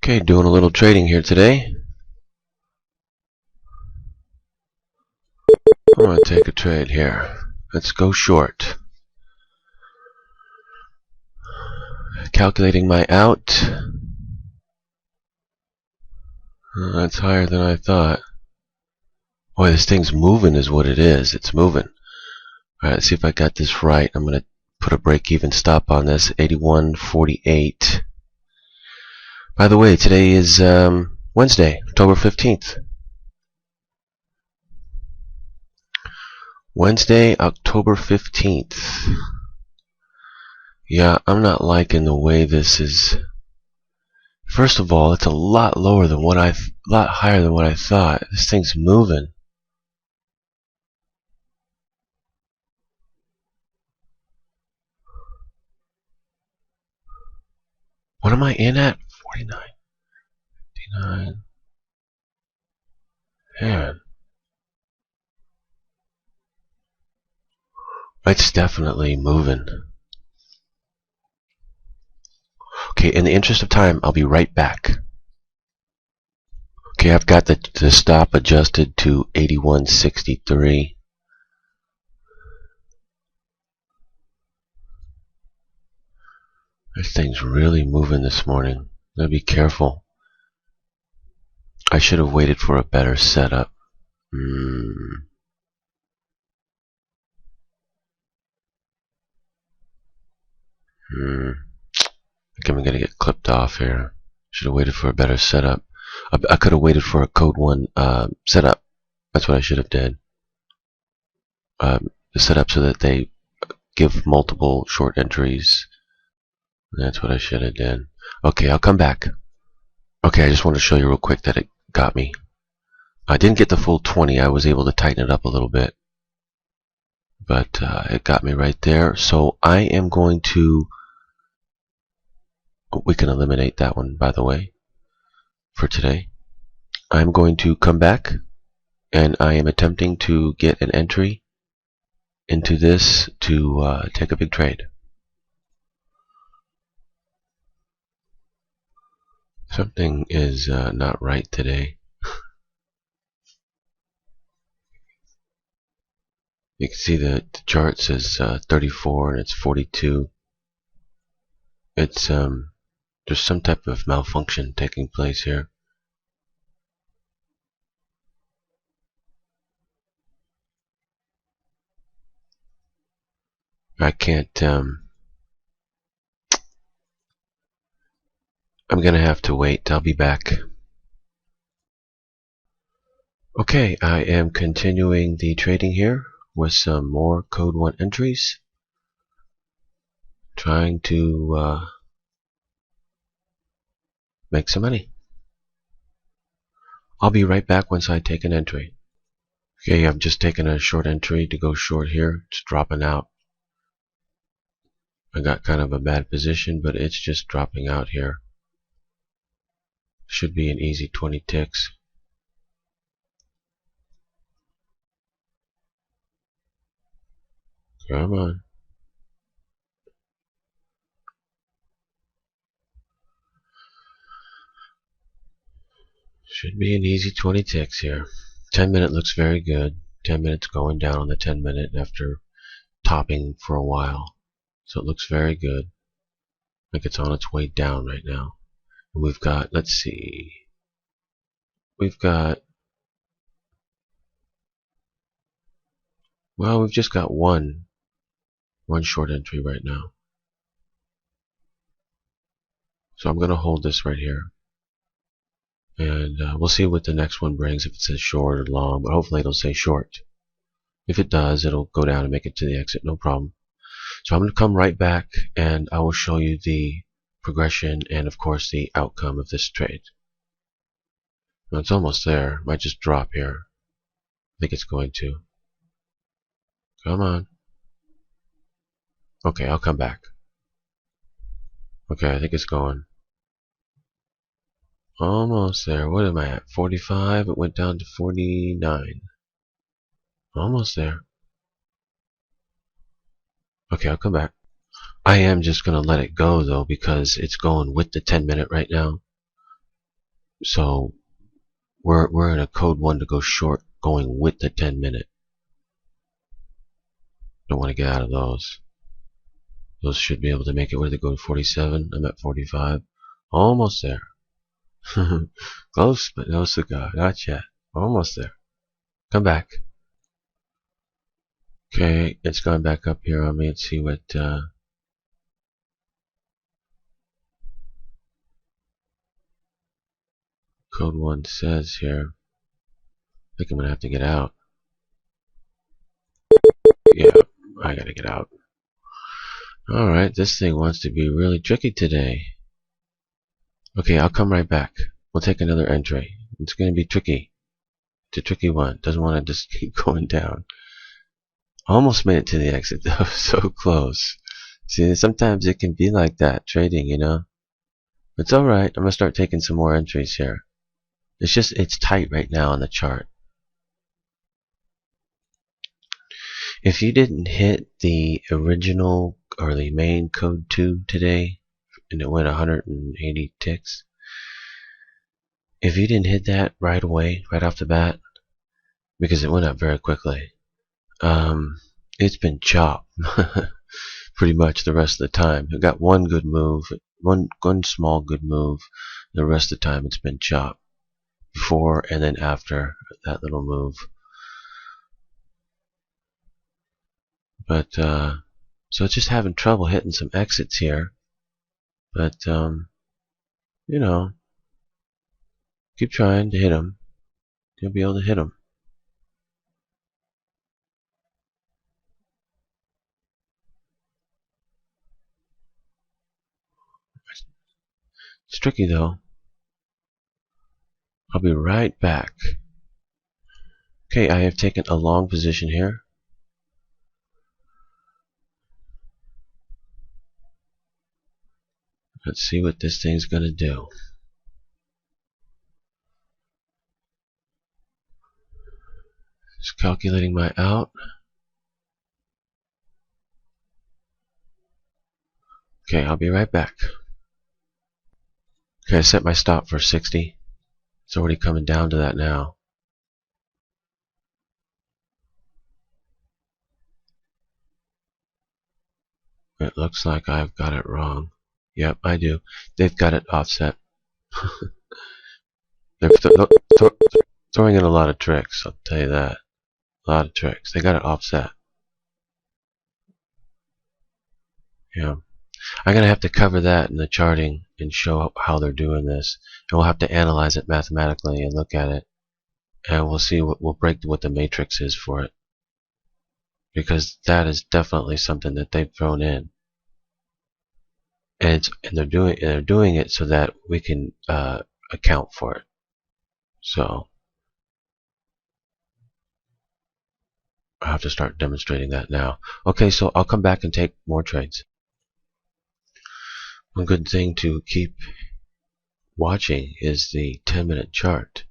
Okay, doing a little trading here today. I'm going to take a trade here. Let's go short. Calculating my out. That's higher than I thought. Boy, this thing's moving is what it is. It's moving. Alright, let's see if I got this right. I'm going to put a break-even stop on this. 81.48. By the way, today is Wednesday, October 15th. Wednesday, October 15th. Yeah, I'm not liking the way this is. First of all, it's a lot lower than what lot higher than what I thought. This thing's moving. What am I in at? 49, 59. Man, it's definitely moving. Okay, in the interest of time, I'll be right back. Okay, I've got the stop adjusted to 81.63. This thing's really moving this morning. Gotta be careful. I should have waited for a better setup. I think I'm gonna get clipped off here. Should have waited for a better setup. I could have waited for a code 1 setup. That's what I should have did. The setup so that they give multiple short entries. That's what I should have done. Okay, I'll come back. Okay, I just want to show you real quick that it got me. I didn't get the full 20. I was able to tighten it up a little bit. But it got me right there. So I am going to... we can eliminate that one, by the way, for today. I'm going to come back, and I am attempting to get an entry into this to take a big trade. Something is not right today. You can see that the chart says 34 and it's 42. It's there's some type of malfunction taking place here. I can't I'm gonna have to wait. I'll be back. Okay, I am continuing the trading here with some more code 1 entries, trying to make some money. I'll be right back once I take an entry. Okay, I've just taken a short entry to go short here. It's dropping out. I got kind of a bad position, but it's just dropping out here. Should be an easy 20 ticks. Come on. Should be an easy 20 ticks here. 10 minute looks very good. 10 minutes going down on the 10 minute after topping for a while. So it looks very good. Like it's on its way down right now. And we've got, let's see. We've got, well, we've just got one short entry right now. So I'm going to hold this right here. And we'll see what the next one brings, if it says short or long, but hopefully it'll say short. If it does, it'll go down and make it to the exit, no problem. So I'm going to come right back and I will show you the progression and of course the outcome of this trade. Now it's almost there. Might just drop here. I think it's going to. Come on. Okay, I'll come back. Okay, I think it's going. Almost there. What am I at? 45. It went down to 49. Almost there. Okay, I'll come back. I am just going to let it go though because it's going with the 10 minute right now. So we're in a code 1 to go short, going with the 10-minute. Don't want to get out of those. Those should be able to make it. Where did they go to 47? I'm at 45. Almost there. Close, but no cigar. Not yet. Almost there. Come back. Okay, it's gone back up here on me. Let's see what code 1 says here. I think I'm gonna have to get out. Yeah, I gotta get out. Alright, this thing wants to be really tricky today. Okay, I'll come right back. We'll take another entry. It's gonna be tricky. It's a tricky one. Doesn't want to just keep going down. Almost made it to the exit though. So close. See, sometimes it can be like that, trading, you know. It's alright. I'm gonna start taking some more entries here. It's tight right now on the chart. If you didn't hit the original or the main code 2 today, and it went 180 ticks, if you didn't hit that right away, right off the bat, because it went up very quickly, it's been chopped pretty much the rest of the time. It got one good move, one small good move. The rest of the time it's been chopped before and then after that little move. But so it's just having trouble hitting some exits here. But you know, keep trying to hit them. You'll be able to hit them. It's tricky though. I'll be right back. Okay, I have taken a long position here. Let's see what this thing's gonna do. Just calculating my out. Okay, I'll be right back. Okay, I set my stop for 60. It's already coming down to that now. It looks like I've got it wrong. Yep, I do. They've got it offset. They're throwing in a lot of tricks, I'll tell you that. A lot of tricks. They got it offset. Yeah. I'm going to have to cover that in the charting and show how they're doing this. And we'll have to analyze it mathematically and look at it. And we'll see we'll break what the matrix is for it. Because that is definitely something that they've thrown in. And they're doing it so that we can account for it. So I'll have to start demonstrating that now. Okay, so I'll come back and take more trades. One good thing to keep watching is the 10-minute chart.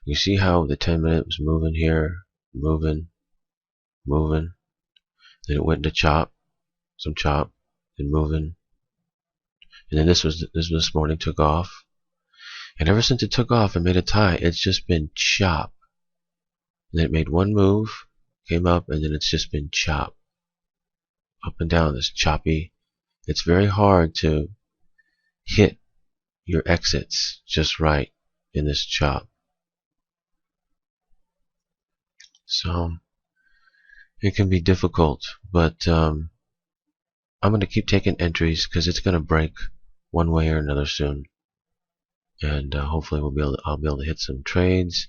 You see how the 10-minute was moving here, moving, then it went into chop, some chop, then moving, and then this morning took off, and ever since it took off and made a tie, it's just been chop. And then it made one move, came up, and then it's just been chop, up and down, this choppy. It's very hard to hit your exits just right in this chop. So it can be difficult, but I'm going to keep taking entries because it's going to break one way or another soon, and hopefully I'll be able to hit some trades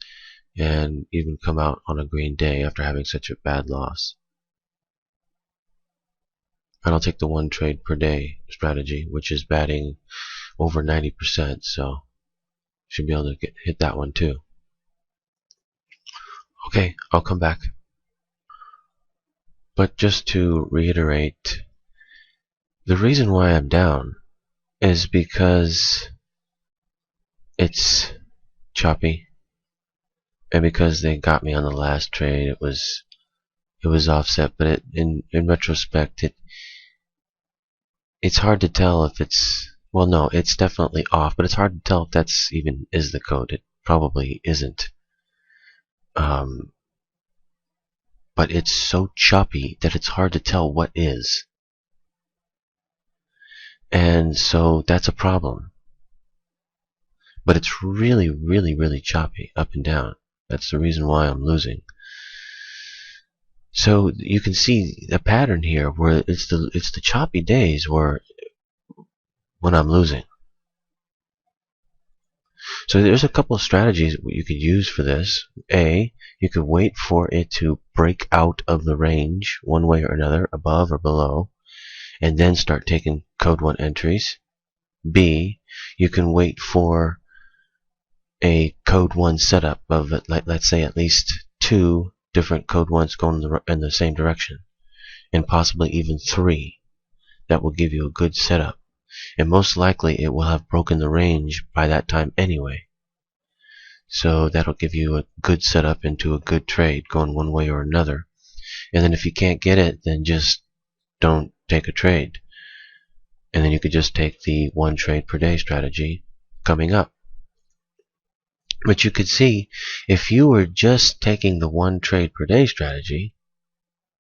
and even come out on a green day after having such a bad loss. And I'll take the one trade per day strategy, which is batting over 90%, so should be able to hit that one too. Okay, I'll come back. But just to reiterate, the reason why I'm down is because it's choppy, and because they got me on the last trade. It was offset, but in retrospect, it's hard to tell if it's Well, no, it's definitely off, but it's hard to tell if that's even is the code. It probably isn't. Um, but it's so choppy that it's hard to tell what is. And so that's a problem. But it's really, really, really choppy up and down. That's the reason why I'm losing. So you can see a pattern here where it's the choppy days when I'm losing. So there's a couple of strategies you could use for this. A, you could wait for it to break out of the range one way or another, above or below, and then start taking code 1 entries. B, you can wait for a code 1 setup of, let's say, at least 2 different code 1s going in the same direction, and possibly even 3. That will give you a good setup. And most likely it will have broken the range by that time anyway. So that'll give you a good setup into a good trade going one way or another. And then if you can't get it, then just don't take a trade. And then you could just take the 1 trade per day strategy coming up. But you could see, if you were just taking the 1 trade per day strategy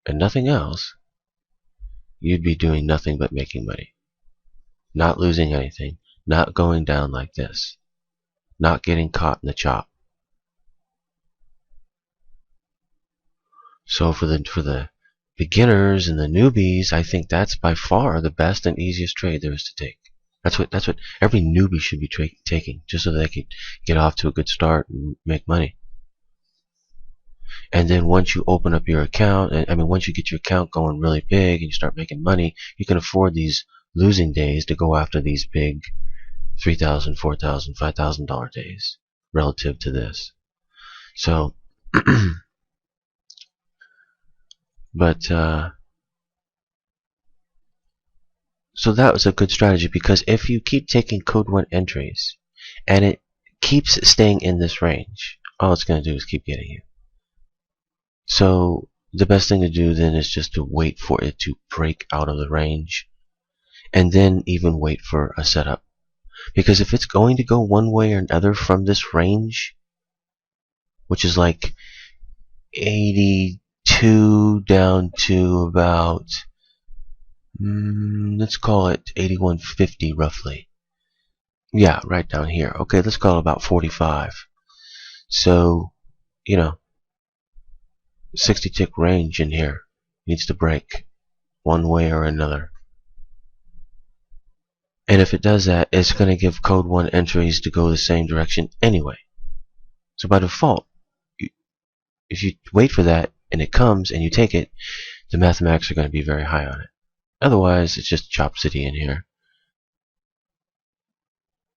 and nothing else, you'd be doing nothing but making money. Not losing anything, not going down like this, not getting caught in the chop. So for the beginners and the newbies, I think that's by far the best and easiest trade there is to take. That's what every newbie should be taking, just so they can get off to a good start and make money. And then once you open up your account, once you get your account going really big and you start making money, you can afford these losing days to go after these big $3,000, $4,000, $5,000 days relative to this. So, so that was a good strategy, because if you keep taking code 1 entries and it keeps staying in this range, all it's going to do is keep getting you. So the best thing to do then is just to wait for it to break out of the range, and then even wait for a setup. Because if it's going to go one way or another from this range, which is like 82 down to about, let's call it 81.50 roughly. Yeah, right down here. Okay, let's call it about 45. So, 60 tick range in here needs to break one way or another. And if it does that, it's going to give code 1 entries to go the same direction anyway. So by default, if you wait for that and it comes and you take it, the mathematics are going to be very high on it. Otherwise, it's just Chop City in here.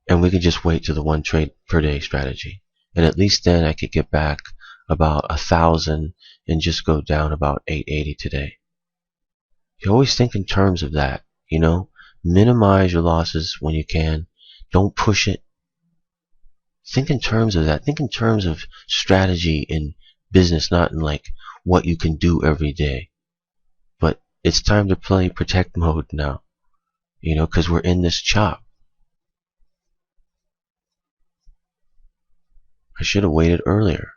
And we can just wait to the 1 trade per day strategy. And at least then I could get back about 1,000 and just go down about 880 today. You always think in terms of that, minimize your losses when you can. Don't push it. Think in terms of that. Think in terms of strategy in business, not in like what you can do every day. But it's time to play protect mode now, because we're in this chop. I should have waited earlier,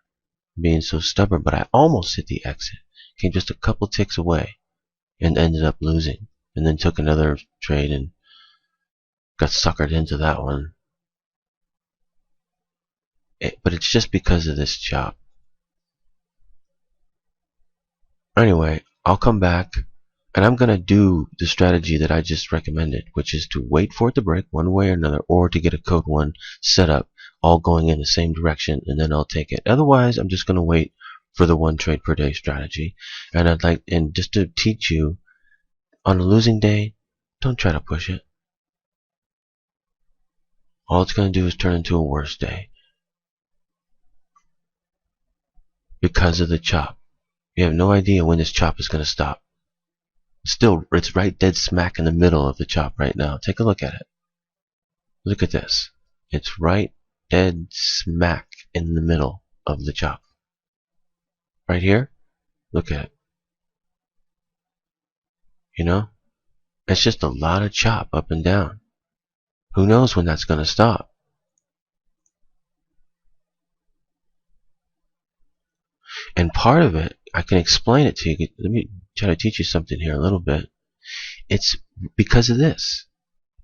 being so stubborn, but I almost hit the exit. Came just a couple ticks away and ended up losing. And then took another trade and got suckered into that one. But it's just because of this chop. Anyway, I'll come back and I'm going to do the strategy that I just recommended, which is to wait for it to break one way or another, or to get a code 1 set up, all going in the same direction, and then I'll take it. Otherwise, I'm just going to wait for the 1 trade per day strategy. And just to teach you, on a losing day, don't try to push it. All it's going to do is turn into a worse day. Because of the chop. You have no idea when this chop is going to stop. Still, it's right dead smack in the middle of the chop right now. Take a look at it. Look at this. It's right dead smack in the middle of the chop. Right here? Look at it. It's just a lot of chop up and down. Who knows when that's going to stop? And part of it, I can explain it to you. Let me try to teach you something here a little bit. It's because of this.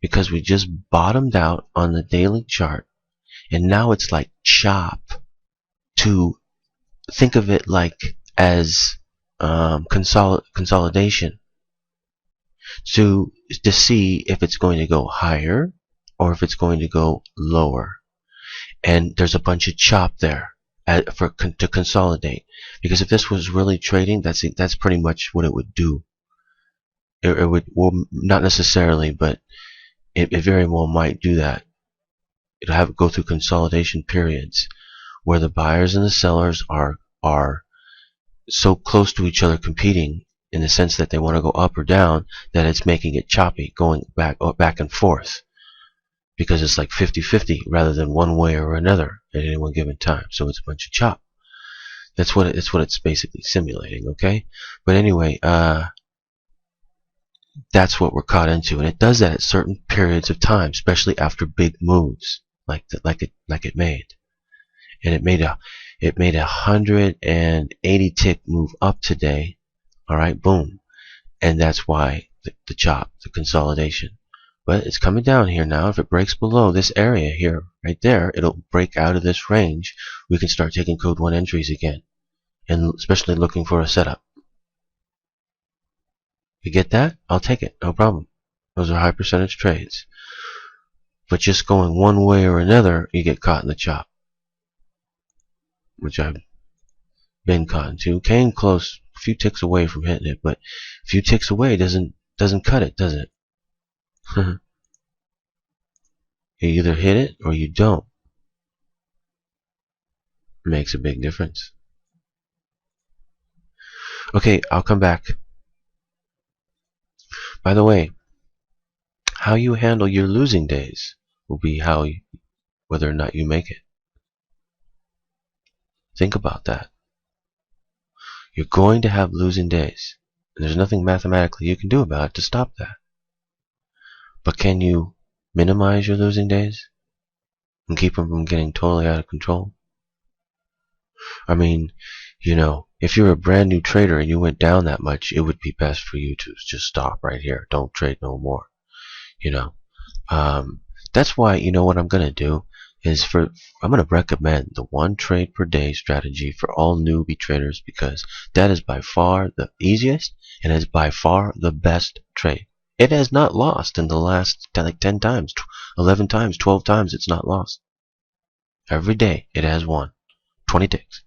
Because we just bottomed out on the daily chart, and now it's like chop. To think of it like as consolidation. To see if it's going to go higher or if it's going to go lower. And there's a bunch of chop there to consolidate. Because if this was really trading, that's pretty much what it would do. It would, well, not necessarily, but it very well might do that. It'll have it go through consolidation periods where the buyers and the sellers are so close to each other competing in the sense that they want to go up or down that it's making it choppy, going back and forth, because it's like 50-50 rather than one way or another at any one given time. So it's a bunch of chop. That's what it's basically simulating, okay? But anyway, that's what we're caught into, and it does that at certain periods of time, especially after big moves like it made. And it made a 180 tick move up today. All right, boom, and that's why the chop, the consolidation. But it's coming down here now. If it breaks below this area here, right there, it'll break out of this range. We can start taking code 1 entries again, and especially looking for a setup. You get that? I'll take it, no problem. Those are high percentage trades. But just going one way or another, you get caught in the chop, which I've been caught into. Came close, a few ticks away from hitting it, but a few ticks away doesn't cut it, does it? You either hit it or you don't. It makes a big difference. Okay, I'll come back. By the way, how you handle your losing days will be whether or not you make it. Think about that. You're going to have losing days, and there's nothing mathematically you can do about it to stop that. But can you minimize your losing days and keep them from getting totally out of control? I mean, if you're a brand new trader and you went down that much, it would be best for you to just stop right here. Don't trade no more. That's why, what I'm going to do is I'm going to recommend the 1 trade per day strategy for all newbie traders, because that is by far the easiest and is by far the best trade. It has not lost in the last like 10 times, 11 times, 12 times it's not lost. Every day it has won. 20 ticks.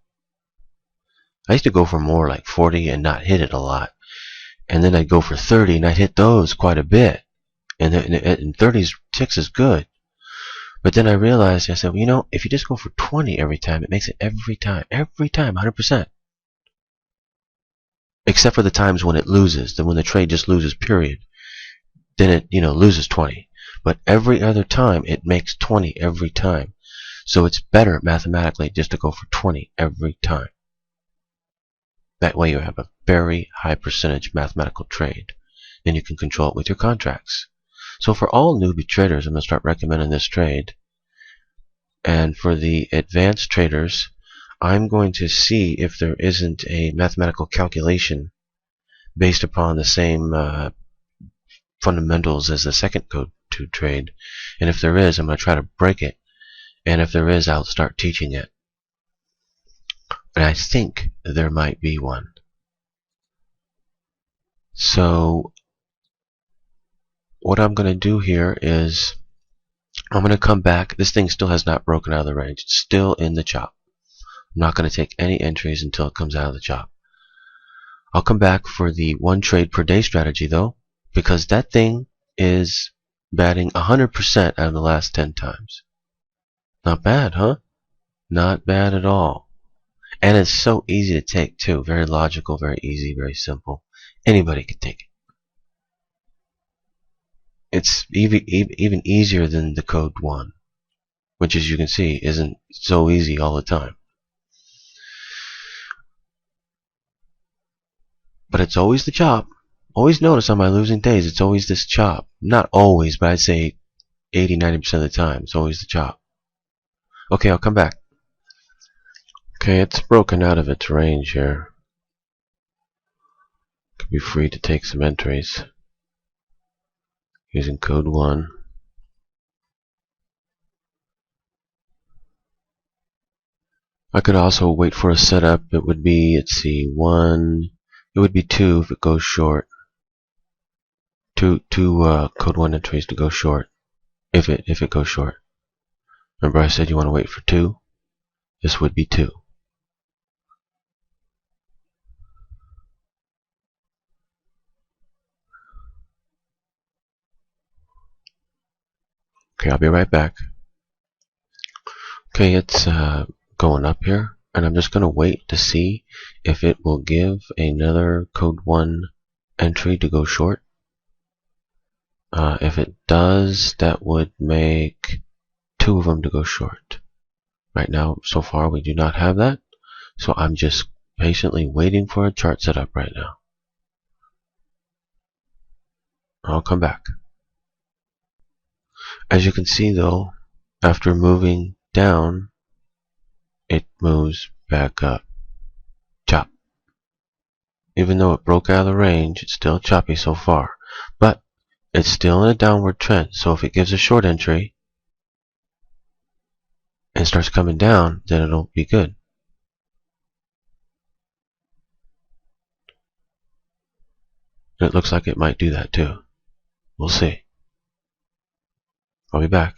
I used to go for more like 40 and not hit it a lot. And then I'd go for 30 and I'd hit those quite a bit. And 30 ticks is good. But then I realized, I said, well, if you just go for 20 every time, it makes it every time, 100%. Except for the times when it loses, when the trade just loses, period. Then it, loses 20. But every other time, it makes 20 every time. So it's better mathematically just to go for 20 every time. That way you have a very high percentage mathematical trade. Then you can control it with your contracts. So for all newbie traders, I'm going to start recommending this trade. And for the advanced traders, I'm going to see if there isn't a mathematical calculation based upon the same fundamentals as the second code 2 trade. And if there is, I'm going to try to break it. And if there is, I'll start teaching it. And I think there might be one. So what I'm going to do here is I'm going to come back. This thing still has not broken out of the range. It's still in the chop. I'm not going to take any entries until it comes out of the chop. I'll come back for the 1 trade per day strategy though, because that thing is batting 100% out of the last 10 times. Not bad, huh? Not bad at all. And it's so easy to take too. Very logical, very easy, very simple. Anybody can take it. It's even easier than the code 1, which, as you can see, isn't so easy all the time. But it's always the chop. Always notice on my losing days, it's always this chop. Not always, but I'd say 80–90% of the time. It's always the chop. Okay, I'll come back. Okay, it's broken out of its range here. Could be free to take some entries using code 1. I could also wait for a setup. It would be, let's see, 1. It would be 2 if it goes short. Two code 1 entries to go short. If it goes short. Remember I said you want to wait for 2? This would be 2. Okay, I'll be right back. Okay, it's going up here, and I'm just going to wait to see if it will give another code 1 entry to go short. If it does, that would make 2 of them to go short. Right now, so far, we do not have that, so I'm just patiently waiting for a chart setup right now. I'll come back. As you can see, though, after moving down, it moves back up. Chop. Even though it broke out of the range, it's still choppy so far. But it's still in a downward trend, so if it gives a short entry and starts coming down, then it'll be good. It looks like it might do that too. We'll see. I'll be back.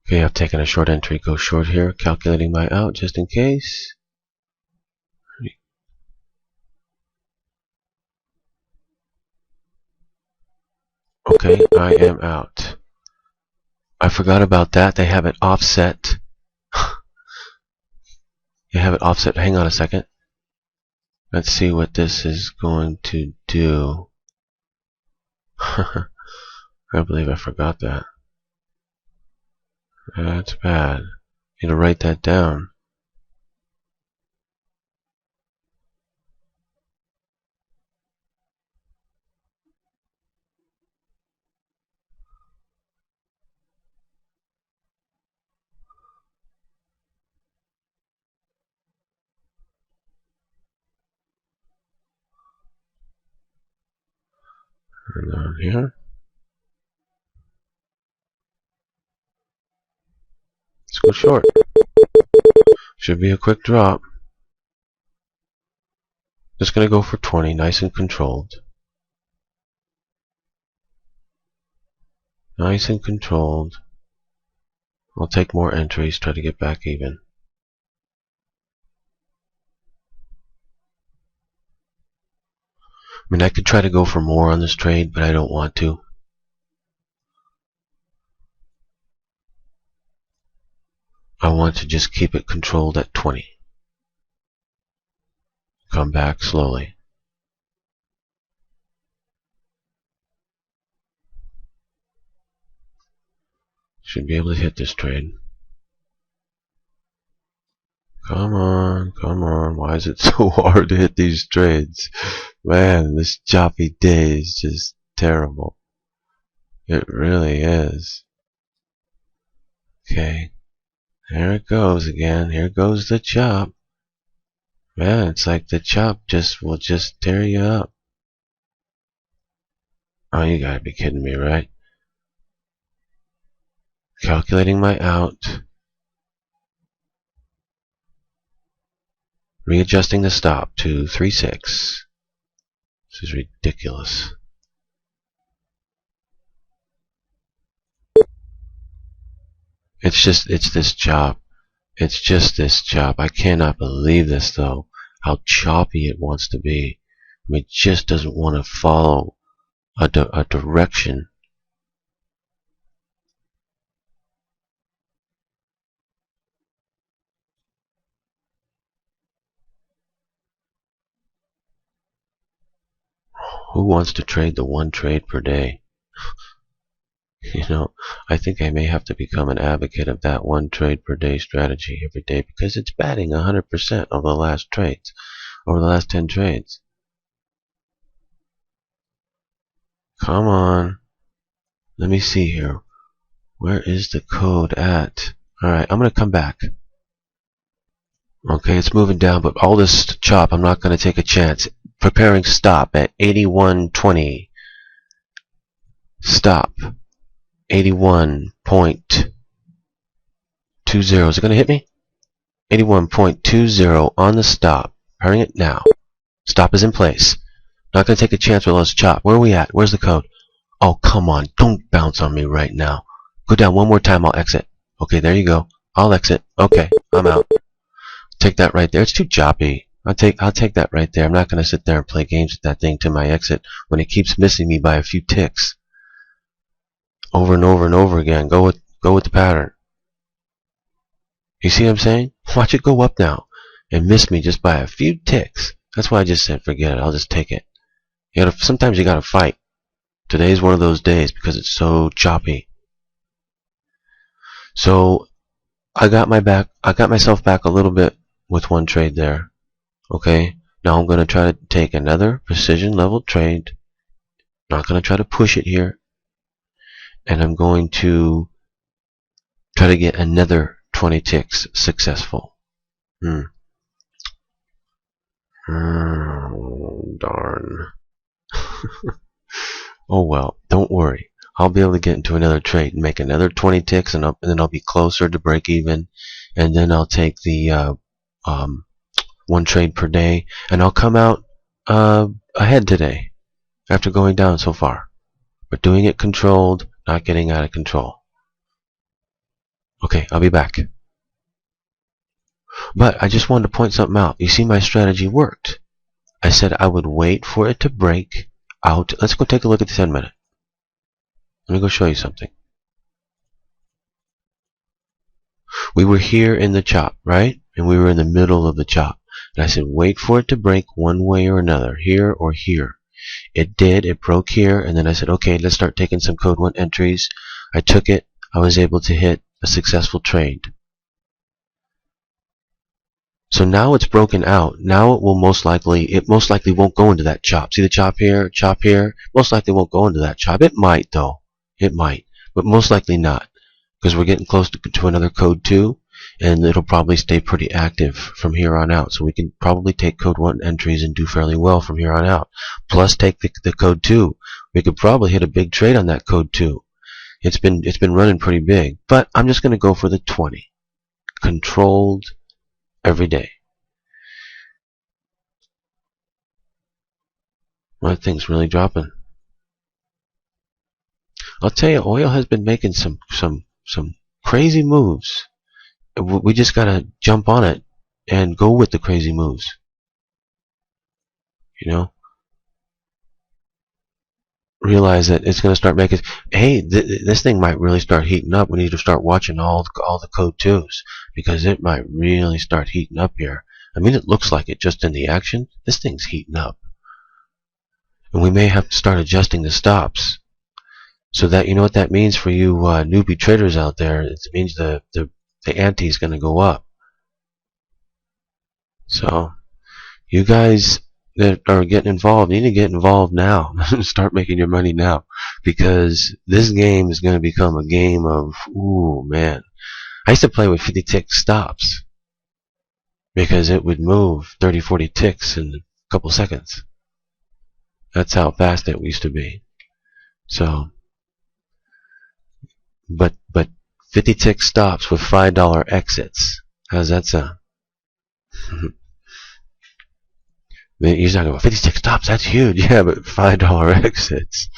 Okay, I've taken a short entry, go short here, calculating my out just in case. Okay, I am out. I forgot about that. They have it offset. You have it offset. Hang on a second. Let's see what this is going to do. I believe I forgot that. That's bad. Need to write that down. And down here. Let's go short. Should be a quick drop. Just gonna go for 20, nice and controlled. Nice and controlled. I'll take more entries, try to get back even. I mean, I could try to go for more on this trade, but I don't want to. I want to just keep it controlled at 20. Come back slowly. Should be able to hit this trade. Come on, come on. Why is it so hard to hit these trades? Man, this choppy day is just terrible. It really is. Okay. There it goes again. Here goes the chop. Man, it's like the chop will just tear you up. Oh, you gotta be kidding me, right? Calculating my out. Readjusting the stop to 3.6. This is ridiculous. It's this chop. It's just this chop. I cannot believe this, though. How choppy it wants to be. I mean, it just doesn't want to follow a direction. Who wants to trade the one trade per day? You know, I think I may have to become an advocate of that one trade per day strategy every day, because it's batting 100% of the last trades, over the last 10 trades. Come on. Let me see here. Where is the code at? Alright, I'm gonna come back. Okay, it's moving down, but all this chop, I'm not gonna take a chance. Preparing stop at 81.20. Stop. 81.20. Is it gonna hit me? 81.20 on the stop. Preparing it now. Stop is in place. Not gonna take a chance with all this chop. Where are we at? Where's the code? Oh, come on. Don't bounce on me right now. Go down one more time. I'll exit. Okay, there you go. I'll exit. Okay, I'm out. Take that right there. It's too choppy. I'll take that right there. I'm not going to sit there and play games with that thing to my exit when it keeps missing me by a few ticks. Over and over and over again. Go with the pattern. You see what I'm saying? Watch it go up now and miss me just by a few ticks. That's why I just said forget it. I'll just take it. Sometimes you gotta fight. Today's one of those days because it's so choppy. So I got myself back a little bit with one trade there. Okay, now I'm going to try to take another precision level trade. Not going to try to push it here. And I'm going to try to get another 20 ticks successful. Darn. Oh well, don't worry. I'll be able to get into another trade and make another 20 ticks, and then I'll be closer to break even. And then I'll take the one trade per day, and I'll come out ahead today after going down so far. But doing it controlled, not getting out of control. Okay, I'll be back. But I just wanted to point something out. You see, my strategy worked. I said I would wait for it to break out. Let's go take a look at the 10-minute. Let me go show you something. We were here in the chop, right? And we were in the middle of the chop. And I said, wait for it to break one way or another, here or here. It did. It broke here. And then I said, okay, let's start taking some code 1 entries. I took it. I was able to hit a successful trade. So now it's broken out. Now it most likely won't go into that chop. See the chop here, chop here? Most likely won't go into that chop. It might though. It might. But most likely not. Because we're getting close to another code 2. And it'll probably stay pretty active from here on out. So we can probably take code 1 entries and do fairly well from here on out. Plus take the code 2. We could probably hit a big trade on that code 2. It's been running pretty big. But I'm just going to go for the 20. Controlled every day. My thing's really dropping. I'll tell you, oil has been making some crazy moves. We just gotta jump on it and go with the crazy moves. You know? Realize that it's gonna start making. Hey, this thing might really start heating up. We need to start watching all the code 2s because it might really start heating up here. I mean, it looks like it just in the action. This thing's heating up, and we may have to start adjusting the stops. So that you know what that means for you newbie traders out there. It means the ante is going to go up. So you guys that are getting involved, you need to get involved now. Start making your money now, because this game is going to become a game of, ooh man. I used to play with 50 tick stops because it would move 30-40 ticks in a couple seconds. That's how fast it used to be. So but 50 tick stops with $5 exits. How's that sound? You're talking about 50 tick stops, that's huge. Yeah, but $5 exits.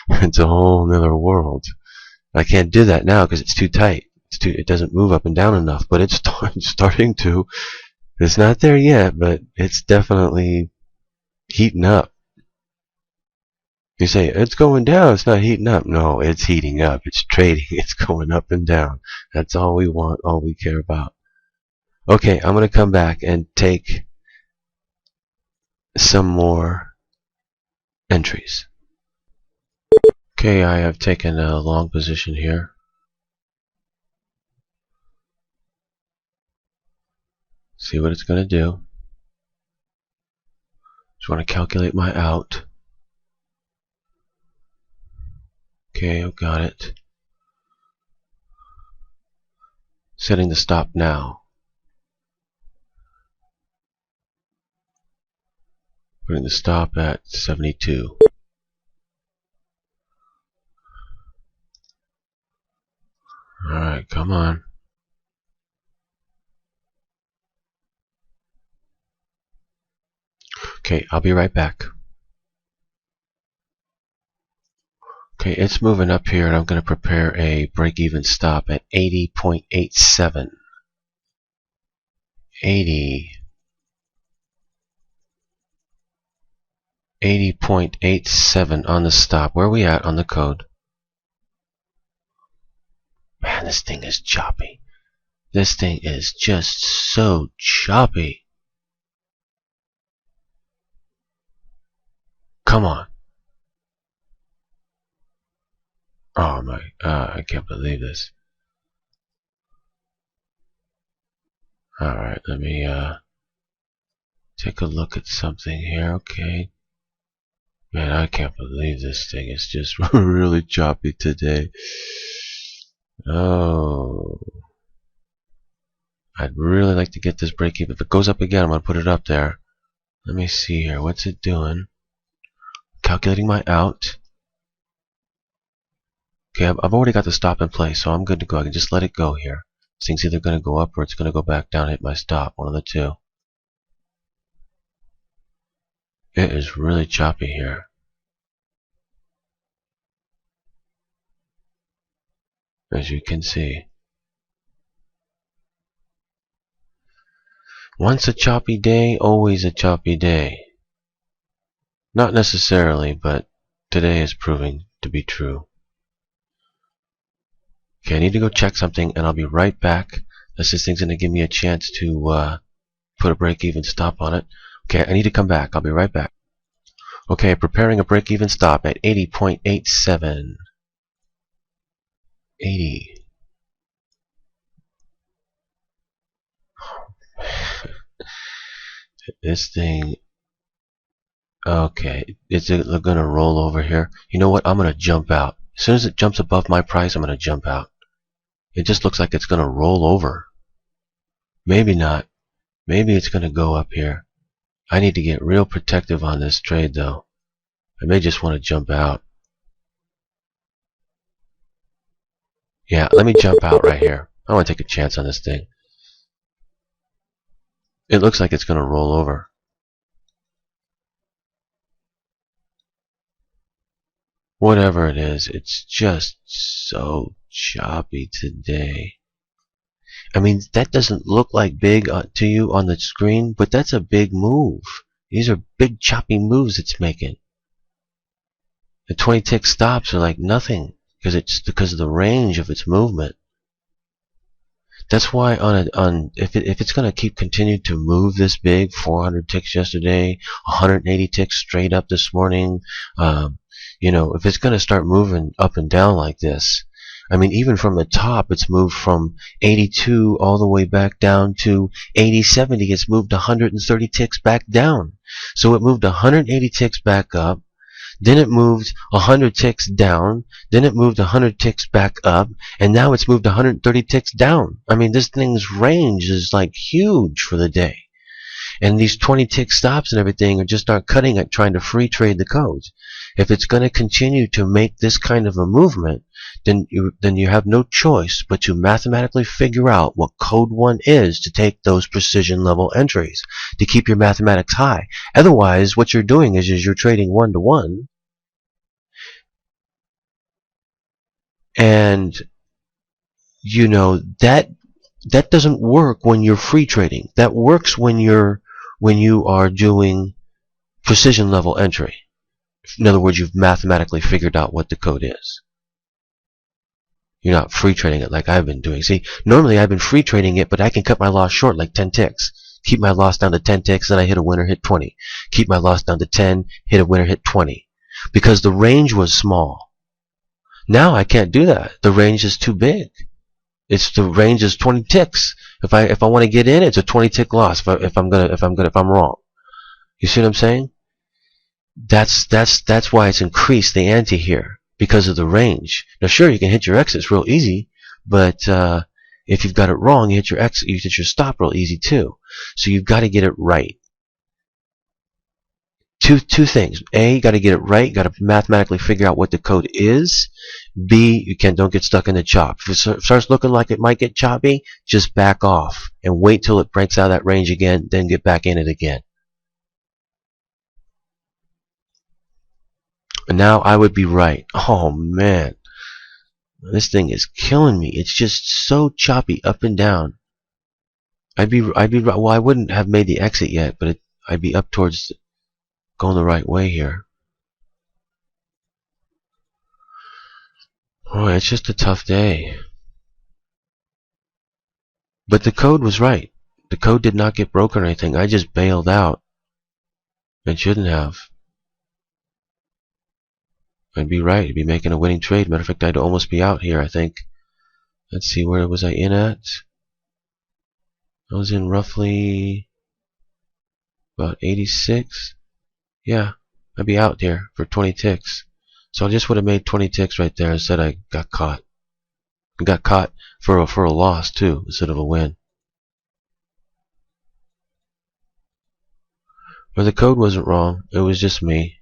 It's a whole nother world. I can't do that now because it's too tight. It doesn't move up and down enough, but it's starting to. It's not there yet, but it's definitely heating up. You say, it's going down, it's not heating up. No, it's heating up. It's trading. It's going up and down. That's all we want, all we care about. Okay, I'm going to come back and take some more entries. Okay, I have taken a long position here. See what it's going to do. Just want to calculate my out. Okay, I've got it. Setting the stop now. Putting the stop at 72. Alright, come on. Okay, I'll be right back. Okay, it's moving up here, and I'm going to prepare a break-even stop at 80.87. 80.87 on the stop. Where are we at on the code? Man, this thing is choppy. This thing is just so choppy. Come on. Oh my, I can't believe this. Alright, let me take a look at something here. Okay. Man, I can't believe this thing is just really choppy today. Oh. I'd really like to get this break even. If it goes up again, I'm going to put it up there. Let me see here. What's it doing? Calculating my out. Okay, I've already got the stop in place, so I'm good to go. I can just let it go here. This thing's either going to go up or it's going to go back down and hit my stop. One of the two. It is really choppy here. As you can see. Once a choppy day, always a choppy day. Not necessarily, but today is proving to be true. Okay, I need to go check something, and I'll be right back. This thing's going to give me a chance to put a break-even stop on it. Okay, I need to come back. I'll be right back. Okay, preparing a break-even stop at 80.87. 80. This thing... Okay, is it going to roll over here? You know what? I'm going to jump out. As soon as it jumps above my price, I'm going to jump out. It just looks like it's going to roll over. Maybe not. Maybe it's going to go up here. I need to get real protective on this trade, though. I may just want to jump out. Yeah, let me jump out right here. I want to take a chance on this thing. It looks like it's going to roll over. Whatever it is, it's just so choppy today. I mean, that doesn't look like big to you on the screen, but that's a big move. These are big choppy moves it's making. The 20 tick stops are like nothing because of the range of its movement. That's why if it's going to keep continuing to move this big, 400 ticks yesterday, 180 ticks straight up this morning, you know, if it's going to start moving up and down like this, I mean, even from the top, it's moved from 82 all the way back down to 80.70. It's moved 130 ticks back down. So it moved 180 ticks back up. Then it moved 100 ticks down. Then it moved 100 ticks back up. And now it's moved 130 ticks down. I mean, this thing's range is like huge for the day. And these 20 tick stops and everything are just not cutting it trying to free trade the codes. If it's going to continue to make this kind of a movement, then you have no choice but to mathematically figure out what code 1 is to take those precision level entries to keep your mathematics high. Otherwise, what you're doing is you're trading 1-to-1, and you know that doesn't work when you're free trading. That works when you are doing precision level entry. In other words, you've mathematically figured out what the code is. You're not free trading it like I've been doing. See, normally I've been free trading it, but I can cut my loss short like 10 ticks. Keep my loss down to 10 ticks, then I hit a winner, hit 20. Keep my loss down to 10, hit a winner, hit 20. Because the range was small. Now I can't do that. The range is too big. The range is 20 ticks. If I want to get in, it's a 20 tick loss. If I'm wrong. You see what I'm saying? That's why it's increased the ante here. because of the range. Now, sure, you can hit your exits real easy, but if you've got it wrong, you hit your exit, you hit your stop real easy too. So you've got to get it right. Two things. A, you got to get it right. You got to mathematically figure out what the code is. B, don't get stuck in the chop. If it starts looking like it might get choppy, just back off and wait till it breaks out of that range again, then get back in it again. And now I would be right. Oh man, this thing is killing me. It's just so choppy up and down. I'd be right. Well, I wouldn't have made the exit yet, but I'd be up towards going the right way here. Oh, it's just a tough day. But the code was right. The code did not get broken or anything. I just bailed out. It shouldn't have. I'd be right. I'd be making a winning trade. Matter of fact, I'd almost be out here, I think. Let's see, where was I in at? I was in roughly about 86. Yeah, I'd be out here for 20 ticks. So I just would have made 20 ticks right there. Instead, I got caught. I got caught for a loss too, instead of a win. But the code wasn't wrong. It was just me.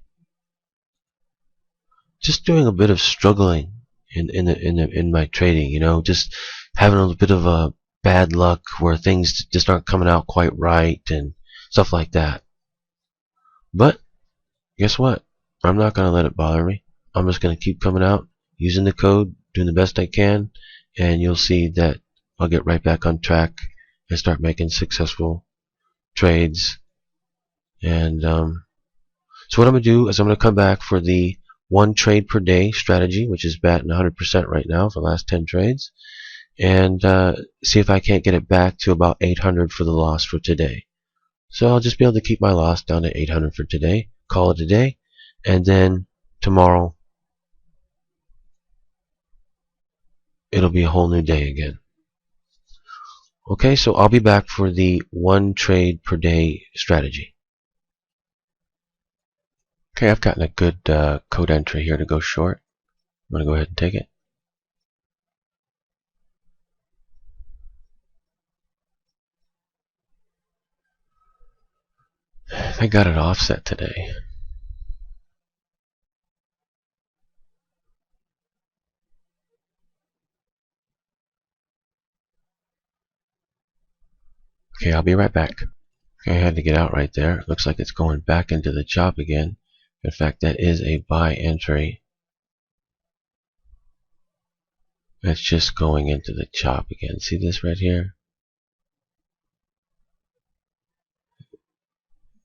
Just doing a bit of struggling in my trading, you know, just having a bit of a bad luck where things just aren't coming out quite right and stuff like that. But guess what? I'm not going to let it bother me. I'm just going to keep coming out, using the code, doing the best I can, and you'll see that I'll get right back on track and start making successful trades. And so what I'm going to do is I'm going to come back for the 1 trade per day strategy, which is batting 100% right now for the last 10 trades, and see if I can't get it back to about 800 for the loss for today. So I'll just be able to keep my loss down to 800 for today, call it a day, and then tomorrow it'll be a whole new day again. Okay, so I'll be back for the 1 trade per day strategy. Okay, I've gotten a good code entry here to go short. I'm going to go ahead and take it. I got it offset today. Okay, I'll be right back. Okay, I had to get out right there. Looks like it's going back into the chop again. In fact, that is a buy entry. It's just going into the chop again. See this right here?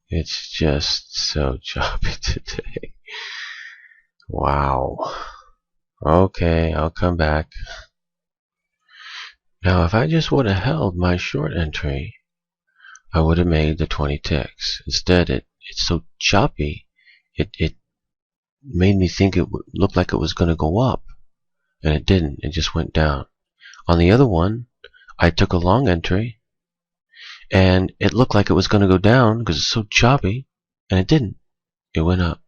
It's just so choppy today. Wow. Okay, I'll come back. Now, if I just would have held my short entry, I would have made the 20 ticks. Instead, it's so choppy, it made me think it looked like it was going to go up. And it didn't. It just went down. On the other one, I took a long entry, and it looked like it was going to go down because it's so choppy, and it didn't. It went up.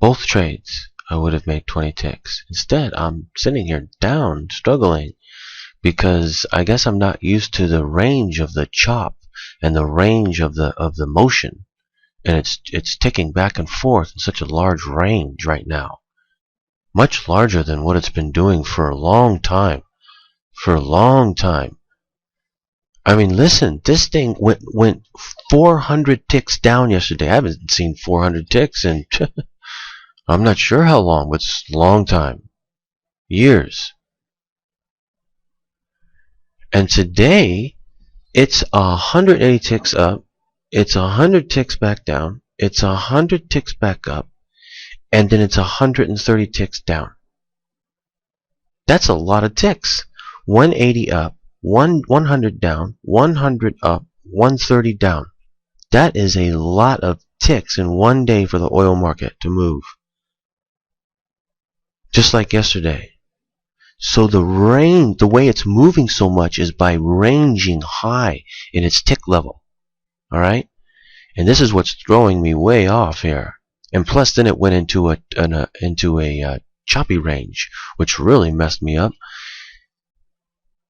Both trades, I would have made 20 ticks. Instead, I'm sitting here down, struggling, because I guess I'm not used to the range of the chop and the range of the motion, and it's ticking back and forth in such a large range right now. Much larger than what it's been doing for a long time. For a long time. I mean, listen, this thing went 400 ticks down yesterday. I haven't seen 400 ticks in I'm not sure how long, but it's a long time. Years. And today, it's 180 ticks up. It's 100 ticks back down. It's 100 ticks back up. And then it's 130 ticks down. That's a lot of ticks. 180 up, 100 down, 100 up, 130 down. That is a lot of ticks in one day for the oil market to move. Just like yesterday. So the way it's moving so much is by ranging high in its tick level. Alright? And this is what's throwing me way off here. And plus, then it went into a choppy range, which really messed me up.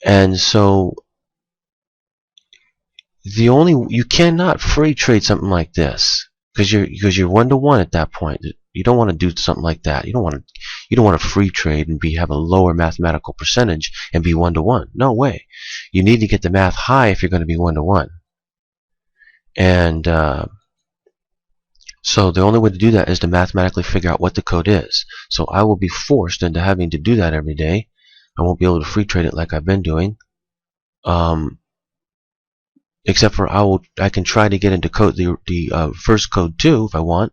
And so you cannot free trade something like this because you're 1-to-1 at that point. You don't want to do something like that. You don't want to free trade and have a lower mathematical percentage and be 1-to-1. No way. You need to get the math high if you're going to be 1-to-1. And so the only way to do that is to mathematically figure out what the code is. So I will be forced into having to do that every day. I won't be able to free trade it like I've been doing. Except for I can try to get into code the first code 2 if I want.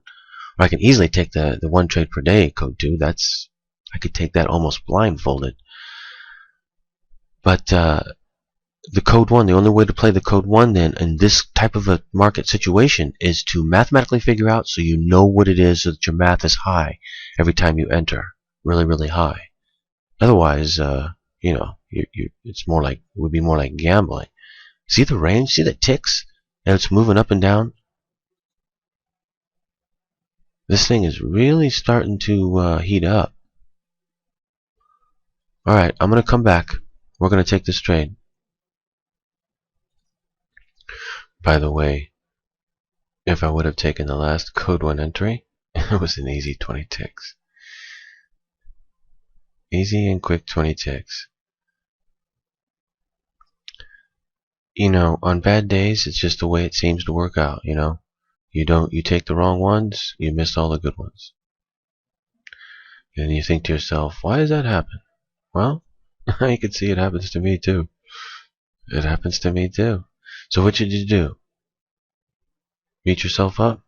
Or I can easily take the 1 trade per day code 2. I could take that almost blindfolded. But the code 1, the only way to play the code 1 then in this type of a market situation is to mathematically figure out so you know what it is so that your math is high every time you enter. Really, really high. Otherwise, it's more like, it would be more like gambling. See the range? See the ticks? And it's moving up and down? This thing is really starting to heat up. Alright, I'm going to come back. We're going to take this trade. By the way, if I would have taken the last code 1 entry, it was an easy 20 ticks. Easy and quick 20 ticks. On bad days, it's just the way it seems to work out, You take the wrong ones, you miss all the good ones. And you think to yourself, why does that happen? Well, you can see it happens to me too. It happens to me too. So what should you do? Beat yourself up?